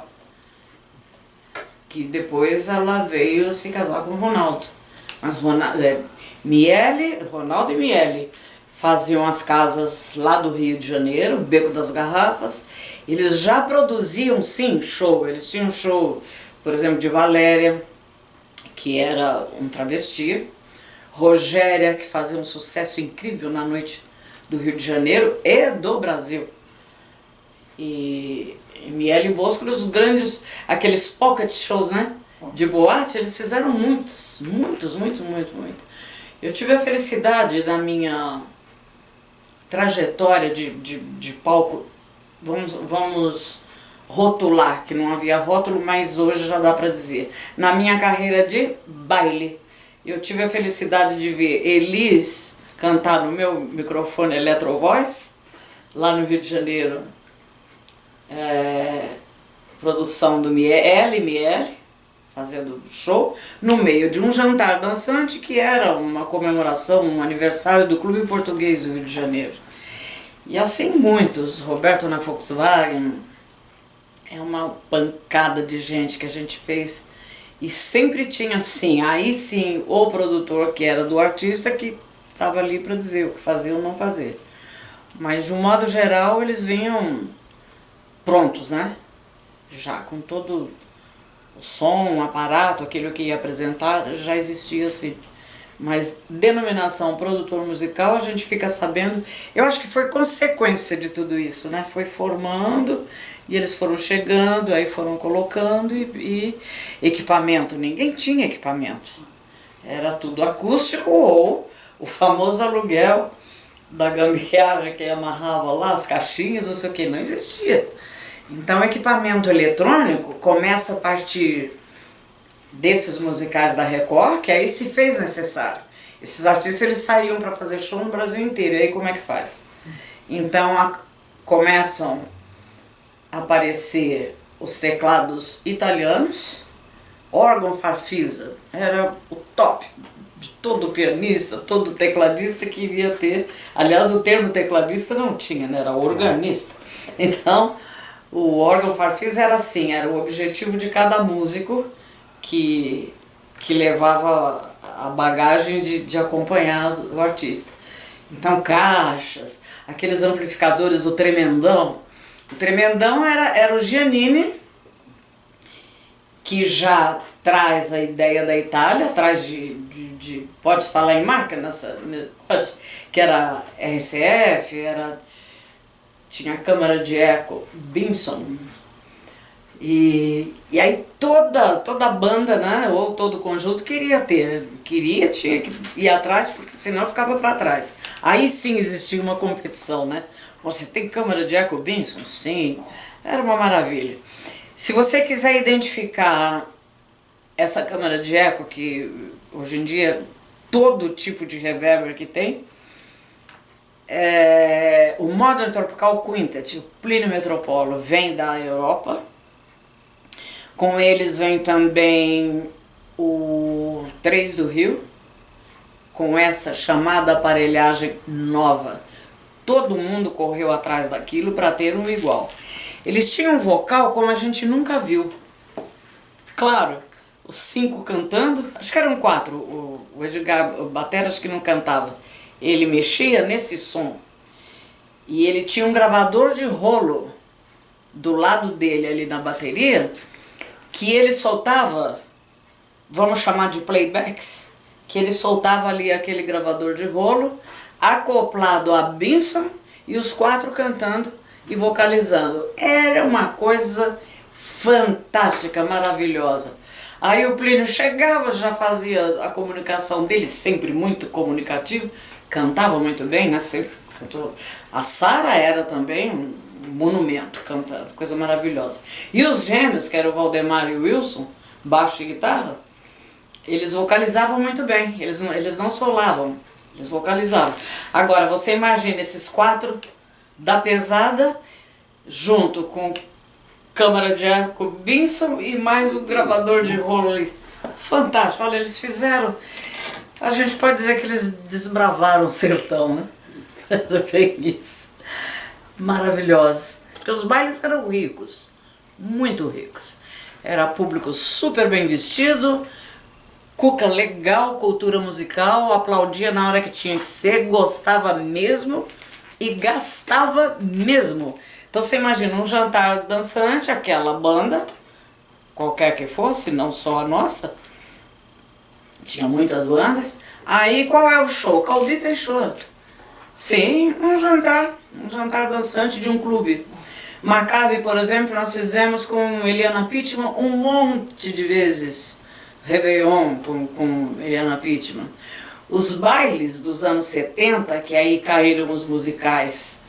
que depois ela veio se casar com o Ronaldo. Mas Ronaldo e Miele faziam as casas lá do Rio de Janeiro, Beco das Garrafas. Eles já produziam, sim, show. Eles tinham show, por exemplo, de Valéria, que era um travesti. Rogéria, que fazia um sucesso incrível na noite do Rio de Janeiro e do Brasil. E Miele e Bosco, os grandes, aqueles pocket shows, né? De boate, eles fizeram muitos. Eu tive a felicidade da minha trajetória de palco, vamos rotular, que não havia rótulo, mas hoje já dá para dizer. Na minha carreira de baile, eu tive a felicidade de ver Elis cantar no meu microfone Electrovoice, lá no Rio de Janeiro, produção do Miele, fazendo show, no meio de um jantar dançante que era uma comemoração, um aniversário do Clube Português do Rio de Janeiro. E assim muitos, Roberto na Volkswagen, é uma pancada de gente que a gente fez e sempre tinha assim, aí sim, o produtor que era do artista que estava ali para dizer o que fazer ou não fazer. Mas de um modo geral eles vinham prontos, né? Já com todo o som, o aparato, aquilo que ia apresentar, já existia assim. Mas denominação produtor musical a gente fica sabendo, eu acho que foi consequência de tudo isso, né? Foi formando e eles foram chegando, aí foram colocando e equipamento, ninguém tinha equipamento. Era tudo acústico ou o famoso aluguel da gambiarra que amarrava lá as caixinhas, não sei o que, não existia. Então equipamento eletrônico começa a partir desses musicais da Record, que aí se fez necessário. Esses artistas eles saíam para fazer show no Brasil inteiro, e aí como é que faz? Então começam a aparecer os teclados italianos, órgão Farfisa, era o top. Todo pianista, todo tecladista queria ter, aliás o termo tecladista não tinha, né? Era organista. Então o órgão Farfisa era assim, era o objetivo de cada músico que levava a bagagem de acompanhar o artista. Então caixas, aqueles amplificadores, o Tremendão. O Tremendão era o Giannini, que já traz a ideia da Itália, traz pode falar em marca nessa? Pode? Que era RCF, tinha a câmara de eco Binson. E aí toda a banda, né, ou todo o conjunto tinha que ir atrás, porque senão ficava para trás. Aí sim existia uma competição, né? Você tem câmara de eco Binson? Sim, era uma maravilha. Se você quiser identificar essa câmara de eco, que hoje em dia todo tipo de reverber que tem, o Modern Tropical Quintet, o Plínio Metropolo, vem da Europa. Com eles vem também o 3 do Rio, com essa chamada aparelhagem nova. Todo mundo correu atrás daquilo para ter um igual. Eles tinham um vocal como a gente nunca viu. Claro, os 5 cantando, acho que eram 4, o Edgar, o batera acho que não cantava. Ele mexia nesse som. E ele tinha um gravador de rolo do lado dele ali na bateria, que ele soltava, vamos chamar de playbacks, que ele soltava ali aquele gravador de rolo, acoplado a Binson e os 4 cantando e vocalizando. Era uma coisa fantástica, maravilhosa. Aí o Plínio chegava, já fazia a comunicação dele, sempre muito comunicativo, cantava muito bem, né? Sempre cantou. A Sara era também um monumento cantando, coisa maravilhosa. E os gêmeos, que eram o Valdemar e o Wilson, baixo e guitarra, eles vocalizavam muito bem, eles não solavam, eles vocalizavam. Agora, você imagina esses 4 da pesada, junto com câmara de ar com Binson e mais um gravador de rolo ali. Fantástico, olha, eles fizeram, a gente pode dizer que eles desbravaram o sertão, né? Era bem isso. Maravilhosos. Porque os bailes eram ricos, muito ricos. Era público super bem vestido, cuca legal, cultura musical, aplaudia na hora que tinha que ser, gostava mesmo e gastava mesmo. Então você imagina um jantar dançante, aquela banda, qualquer que fosse, não só a nossa, tinha muitas bandas. Aí qual é o show? Calbi Peixoto. Sim, um jantar dançante de um clube. Maccabi, por exemplo, nós fizemos com Eliana Pittman um monte de vezes. Réveillon com Eliana Pittman. Os bailes dos anos 70, que aí caíram os musicais,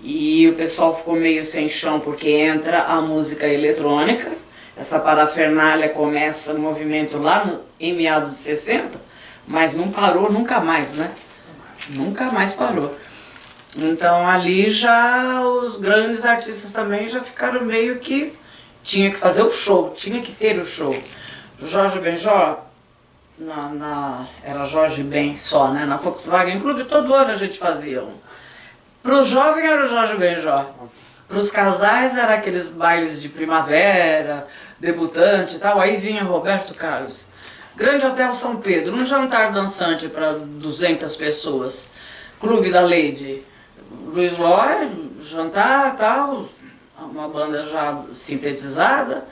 e o pessoal ficou meio sem chão porque entra a música eletrônica, essa parafernália começa o movimento lá em meados de 60, mas não parou nunca mais, né? Nunca mais parou. Então ali já os grandes artistas também já ficaram meio que... Tinha que fazer o show, tinha que ter o show. Jorge Benjor, era Jorge Ben só, né? Na Volkswagen Clube todo ano a gente fazia um. Pro jovem era o Jorge Benjor. Para os casais era aqueles bailes de primavera, debutante e tal. Aí vinha Roberto Carlos. Grande Hotel São Pedro, um jantar dançante para 200 pessoas. Clube da Lady, Luiz Lloyd, jantar tal, uma banda já sintetizada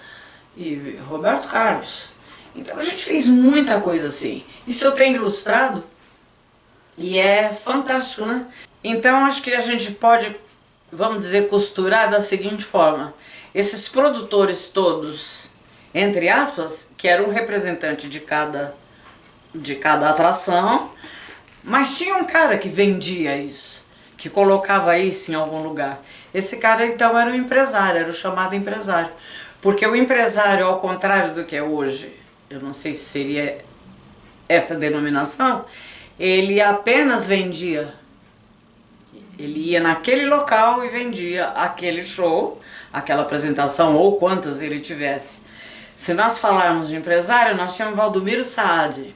e Roberto Carlos. Então a gente fez muita coisa assim. Isso eu tenho ilustrado e é fantástico, né? Então acho que a gente pode, vamos dizer, costurar da seguinte forma. Esses produtores todos, entre aspas, que eram um representante de cada atração, mas tinha um cara que vendia isso, que colocava isso em algum lugar. Esse cara então era o empresário, era o chamado empresário. Porque o empresário, ao contrário do que é hoje, eu não sei se seria essa denominação, ele apenas vendia. Ele ia naquele local e vendia aquele show, aquela apresentação ou quantas ele tivesse. Se nós falarmos de empresário, nós tínhamos Valdomiro Saad,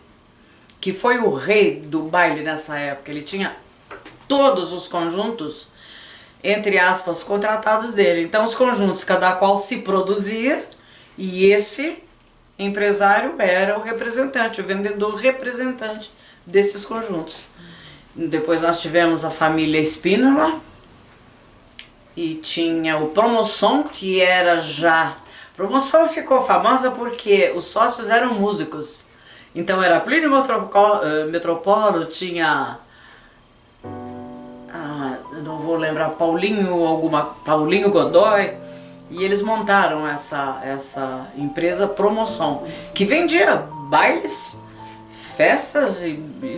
que foi o rei do baile nessa época. Ele tinha todos os conjuntos, entre aspas, contratados dele. Então os conjuntos, cada qual se produzia, e esse empresário era o representante, o vendedor representante desses conjuntos. Depois nós tivemos a família Spínola e tinha o Promoção, que era já... Promoção ficou famosa porque os sócios eram músicos. Então era Plínio Metropolo, tinha... não vou lembrar, Paulinho Godoy, e eles montaram essa empresa Promoção, que vendia bailes, festas e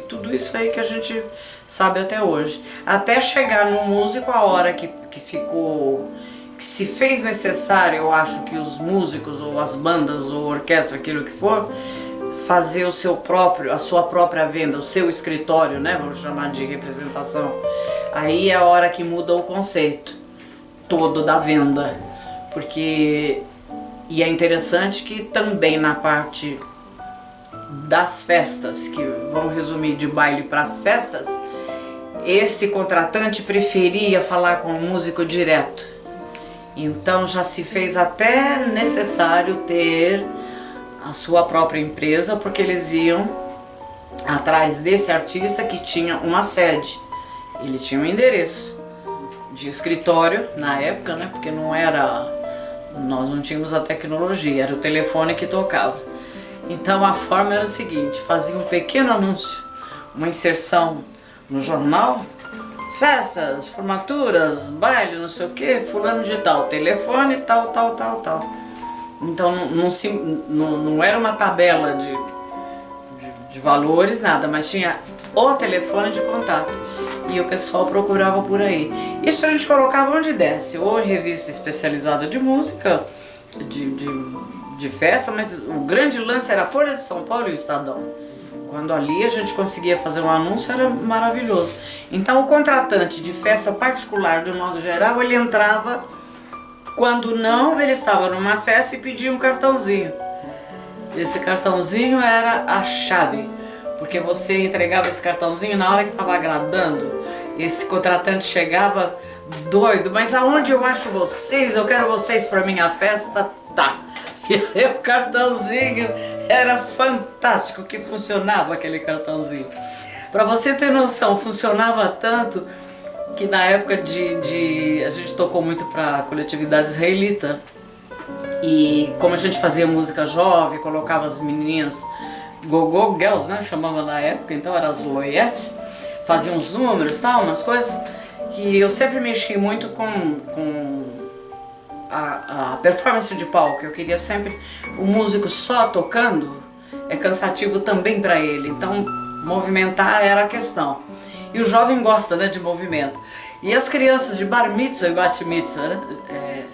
tudo isso aí que a gente sabe até hoje. Até chegar no músico a hora que se fez necessário, eu acho que os músicos, ou as bandas, ou a orquestra, aquilo que for, fazer a sua própria venda, o seu escritório, né? Vamos chamar de representação. Aí é a hora que muda o conceito todo da venda. E é interessante que também na parte das festas, que vamos resumir de baile para festas, esse contratante preferia falar com o músico direto. Então já se fez até necessário ter a sua própria empresa, porque eles iam atrás desse artista que tinha uma sede. Ele tinha um endereço de escritório na época, né? Porque nós não tínhamos a tecnologia, era o telefone que tocava. Então a forma era o seguinte: fazia um pequeno anúncio, uma inserção no jornal, festas, formaturas, baile, não sei o que, fulano de tal, telefone, tal, tal, tal, tal. Então não era uma tabela de valores, nada, mas tinha o telefone de contato. E o pessoal procurava por aí. Isso a gente colocava onde desse, ou em revista especializada de música, de festa, mas o grande lance era a Folha de São Paulo e o Estadão. Quando ali a gente conseguia fazer um anúncio, era maravilhoso. Então o contratante de festa particular, de um modo geral, ele entrava, quando não, ele estava numa festa e pedia um cartãozinho. Esse cartãozinho era a chave, porque você entregava esse cartãozinho na hora que estava agradando. Esse contratante chegava doido: mas aonde eu acho vocês? Eu quero vocês para minha festa, tá. E aí o cartãozinho era fantástico, que funcionava aquele cartãozinho. Para você ter noção, funcionava tanto que na época a gente tocou muito para a coletividade israelita. E como a gente fazia música jovem, colocava as menininhas go-go girls, né, chamava na época, então eram as loiettes, faziam uns números, tal, umas coisas, que eu sempre mexi muito com a performance de palco. Eu queria sempre, o músico só tocando é cansativo também para ele, então movimentar era a questão. E o jovem gosta, né, de movimento. E as crianças de bar mitzvah e bat mitzvah, né,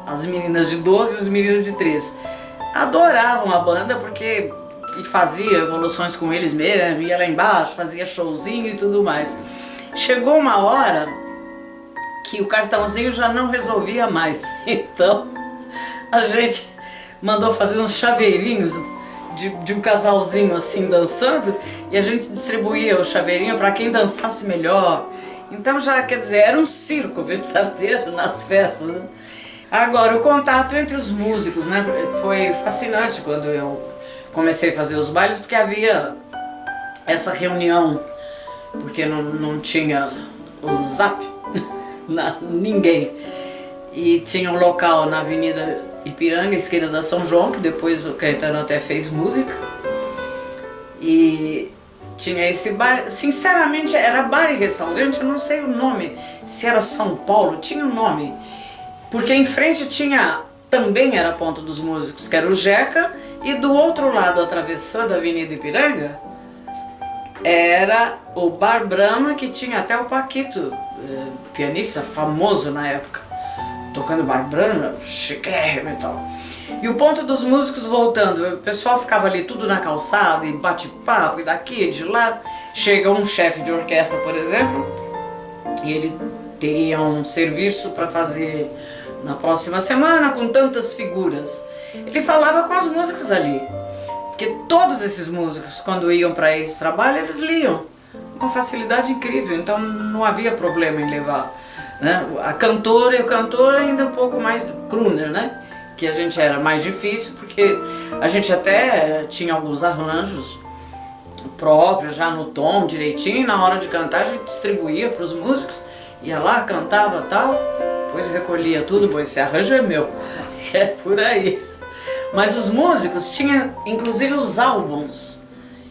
as meninas de 12 e os meninos de 13, adoravam a banda, porque e fazia evoluções com eles mesmo, ia lá embaixo, fazia showzinho e tudo mais. Chegou uma hora que o cartãozinho já não resolvia mais, então a gente mandou fazer uns chaveirinhos de um casalzinho assim dançando, e a gente distribuía o chaveirinho para quem dançasse melhor. Então já, quer dizer, era um circo verdadeiro nas festas, né? Agora, o contato entre os músicos, né, foi fascinante quando eu comecei a fazer os bailes, porque havia essa reunião, porque não tinha o Zap, ninguém. E tinha um local na Avenida Ipiranga, esquina da São João, que depois o Caetano até fez música. E tinha esse bar, sinceramente era bar e restaurante, eu não sei o nome, se era São Paulo, tinha um nome. Porque em frente também era a ponta dos músicos, que era o Jeca, e do outro lado, atravessando a Avenida Ipiranga, era o Bar Brahma, que tinha até o Paquito, pianista famoso na época, tocando Bar Brahma, chiquérrimo e tal. E o ponto dos músicos voltando, o pessoal ficava ali tudo na calçada, e bate-papo, e daqui e de lá. Chega um chefe de orquestra, por exemplo, e ele teria um serviço para fazer na próxima semana com tantas figuras. Ele falava com os músicos ali, porque todos esses músicos, quando iam para esse trabalho, eles liam. Uma facilidade incrível, então não havia problema em levar, né? A cantora e o cantor ainda um pouco mais crooner, né? Que a gente era mais difícil, porque a gente até tinha alguns arranjos próprios, já no tom, direitinho, e na hora de cantar a gente distribuía para os músicos, ia lá, cantava tal, depois recolhia tudo, pois esse arranjo é meu, é por aí. Mas os músicos tinham inclusive os álbuns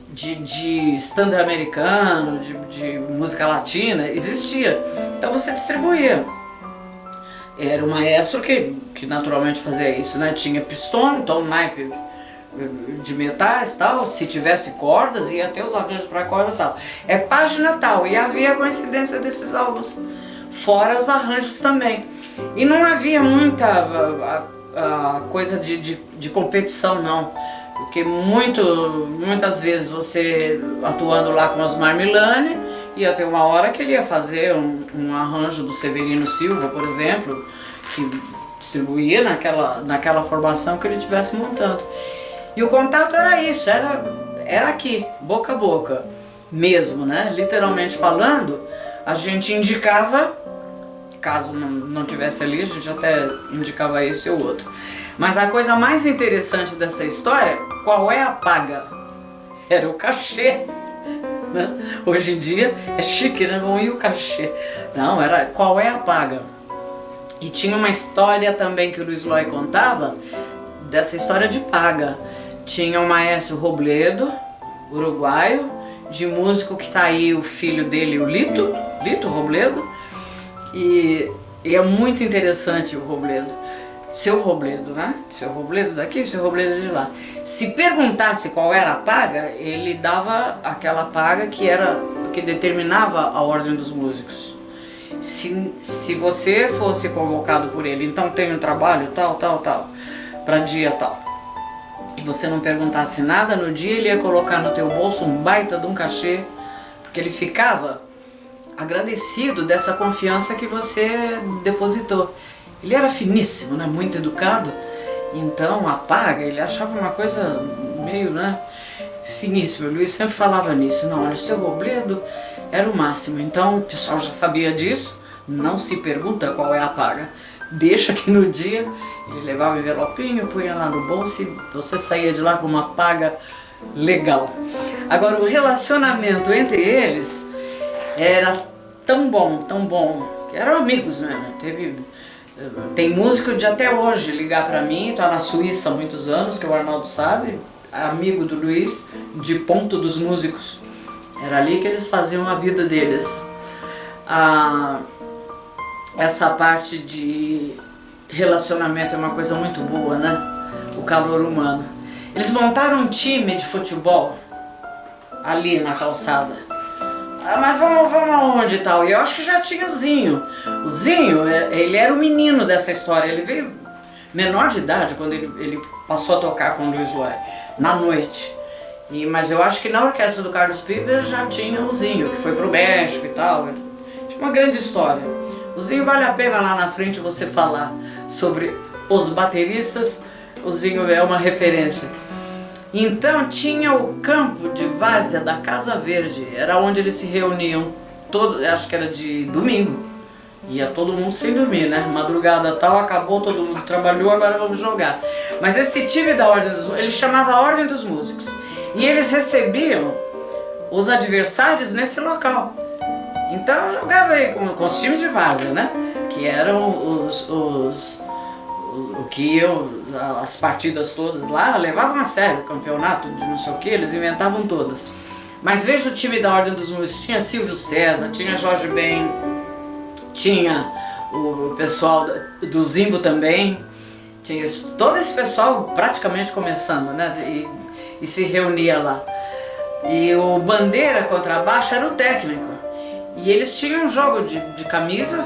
de standard americano, de música latina, existia, então você distribuía. Era o maestro que naturalmente fazia isso, né? Tinha pistão, então naipe de metais tal, se tivesse cordas ia ter os arranjos para corda tal. É página tal, e havia a coincidência desses álbuns, fora os arranjos também. E não havia muita a coisa de competição, não. Porque muitas vezes você atuando lá com Osmar Milani, ia ter uma hora que ele ia fazer um arranjo do Severino Silva, por exemplo, que distribuía naquela formação que ele estivesse montando. E o contato era isso, era aqui, boca a boca mesmo, né? Literalmente falando, a gente indicava caso não tivesse ali, a gente até indicava esse ou outro. Mas a coisa mais interessante dessa história, qual é a paga? Era o cachê. Né? Hoje em dia é chique, né? Não, e o cachê? Não, era qual é a paga. E tinha uma história também que o Luiz Loy contava, dessa história de paga. Tinha o Maestro Robledo, uruguaio, de músico que tá aí o filho dele, o Lito Robledo, e é muito interessante o Robledo. Seu Robledo, né? Seu Robledo daqui, seu Robledo de lá. Se perguntasse qual era a paga, ele dava aquela paga que era o que determinava a ordem dos músicos. Se você fosse convocado por ele, então tem um trabalho tal, para dia tal, e você não perguntasse nada no dia, ele ia colocar no teu bolso um baita de um cachê, porque ele ficava agradecido dessa confiança que você depositou. Ele era finíssimo, né? Muito educado, então a paga ele achava uma coisa meio, né, finíssima. O Luiz sempre falava nisso. Não, olha, o seu Robledo era o máximo. Então o pessoal já sabia disso, não se pergunta qual é a paga. Deixa que no dia ele levava o envelopinho, punha lá no bolso e você saía de lá com uma paga legal. Agora o relacionamento entre eles era tão bom, que eram amigos mesmo. Tem músico de até hoje ligar pra mim, tá na Suíça há muitos anos, que o Arnaldo sabe, amigo do Luiz, de Ponto dos Músicos. Era ali que eles faziam a vida deles. Essa parte de relacionamento é uma coisa muito boa, né? O calor humano. Eles montaram um time de futebol ali na calçada. Mas vamos aonde e tal? E eu acho que já tinha o Zinho. O Zinho, ele era o menino dessa história. Ele veio menor de idade quando ele passou a tocar com o Luiz Loy, na noite. Mas eu acho que na orquestra do Carlos Piper já tinha o Zinho, que foi pro México e tal. Tinha uma grande história. O Zinho vale a pena lá na frente você falar sobre os bateristas. O Zinho é uma referência. Então tinha o campo de várzea da Casa Verde, era onde eles se reuniam, acho que era de domingo, ia todo mundo sem dormir, né? Madrugada tal, acabou, todo mundo trabalhou, agora vamos jogar. Mas esse time da Ordem dos Músicos, ele chamava a Ordem dos Músicos, e eles recebiam os adversários nesse local. Então eu jogava aí com os times de várzea, né? Que eram o que as partidas todas lá levavam a sério, o campeonato de não sei o que, eles inventavam todas. Mas veja o time da Ordem dos Músicos, tinha Silvio César, tinha Jorge Ben, tinha o pessoal do Zimbo também, tinha todo esse pessoal praticamente começando, né, e se reunia lá. E o bandeira contrabaixo era o técnico, e eles tinham um jogo de camisa,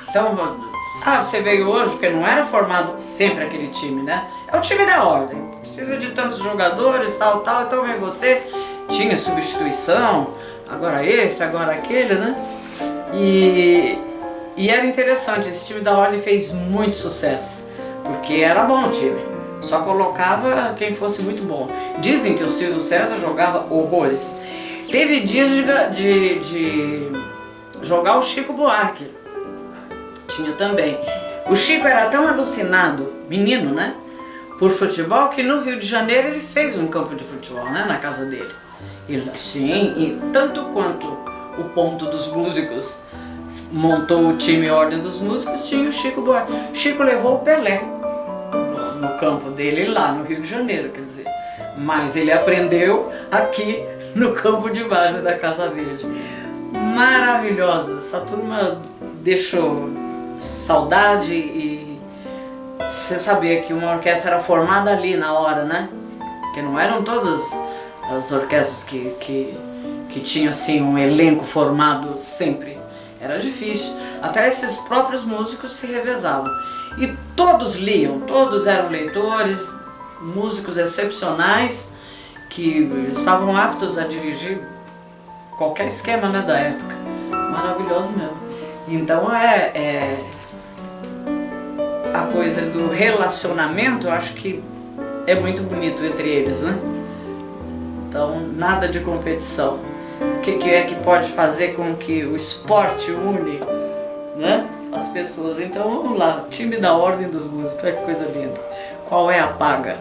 então... você veio hoje porque não era formado sempre aquele time, né? É o time da ordem, precisa de tantos jogadores, tal, então vem você, tinha substituição, agora esse, agora aquele, né? E era interessante, esse time da ordem fez muito sucesso, porque era bom o time, só colocava quem fosse muito bom. Dizem que o Silvio César jogava horrores. Teve dias de jogar o Chico Buarque. Tinha também. O Chico era tão alucinado, menino, né, por futebol, que no Rio de Janeiro ele fez um campo de futebol, né, na casa dele. Sim, e tanto quanto o Ponto dos Músicos montou o time Ordem dos Músicos, tinha o Chico Buarque. O Chico levou o Pelé no campo dele lá no Rio de Janeiro, quer dizer. Mas ele aprendeu aqui no campo de várzea da Casa Verde. Maravilhoso, essa turma deixou saudade, e você sabia que uma orquestra era formada ali na hora, né? Que não eram todas as orquestras que tinham assim um elenco formado sempre. Era difícil. Até esses próprios músicos se revezavam. E todos liam, todos eram leitores, músicos excepcionais que estavam aptos a dirigir qualquer esquema, né, da época. Maravilhoso mesmo. Então a coisa do relacionamento, eu acho que é muito bonito entre eles, né? Então, nada de competição. O que é que pode fazer com que o esporte une né? As pessoas. Então vamos lá, time da Ordem dos Músicos, olha que coisa linda. Qual é a paga?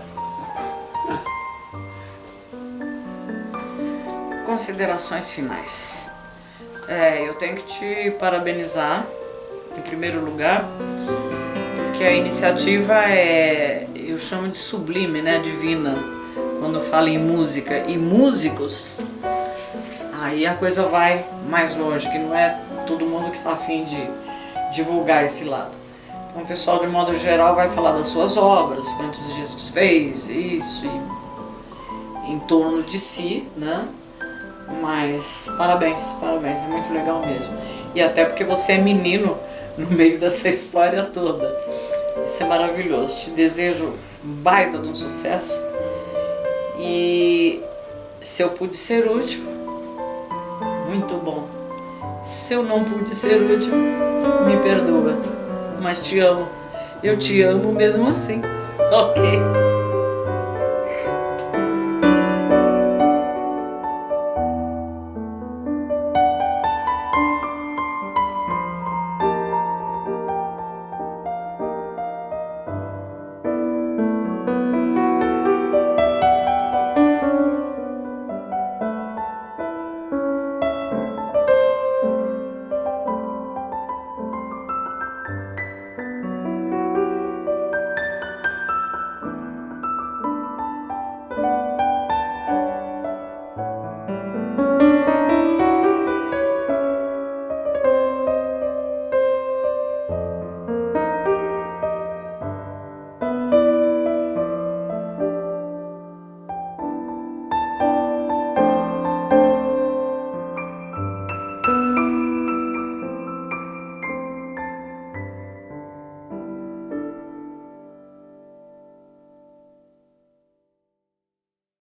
Considerações finais. Eu tenho que te parabenizar, em primeiro lugar, porque a iniciativa eu chamo de sublime, né, divina, quando eu falo em música e músicos, aí a coisa vai mais longe, que não é todo mundo que está a fim de divulgar esse lado. Então o pessoal, de modo geral, vai falar das suas obras, quantos discos fez, isso, e em torno de si, né? Mas parabéns, é muito legal mesmo. E até porque você é menino no meio dessa história toda. Isso é maravilhoso. Te desejo um baita de um sucesso. E se eu pude ser útil, muito bom. Se eu não pude ser útil, me perdoa. Mas te amo. Eu te amo mesmo assim. Ok?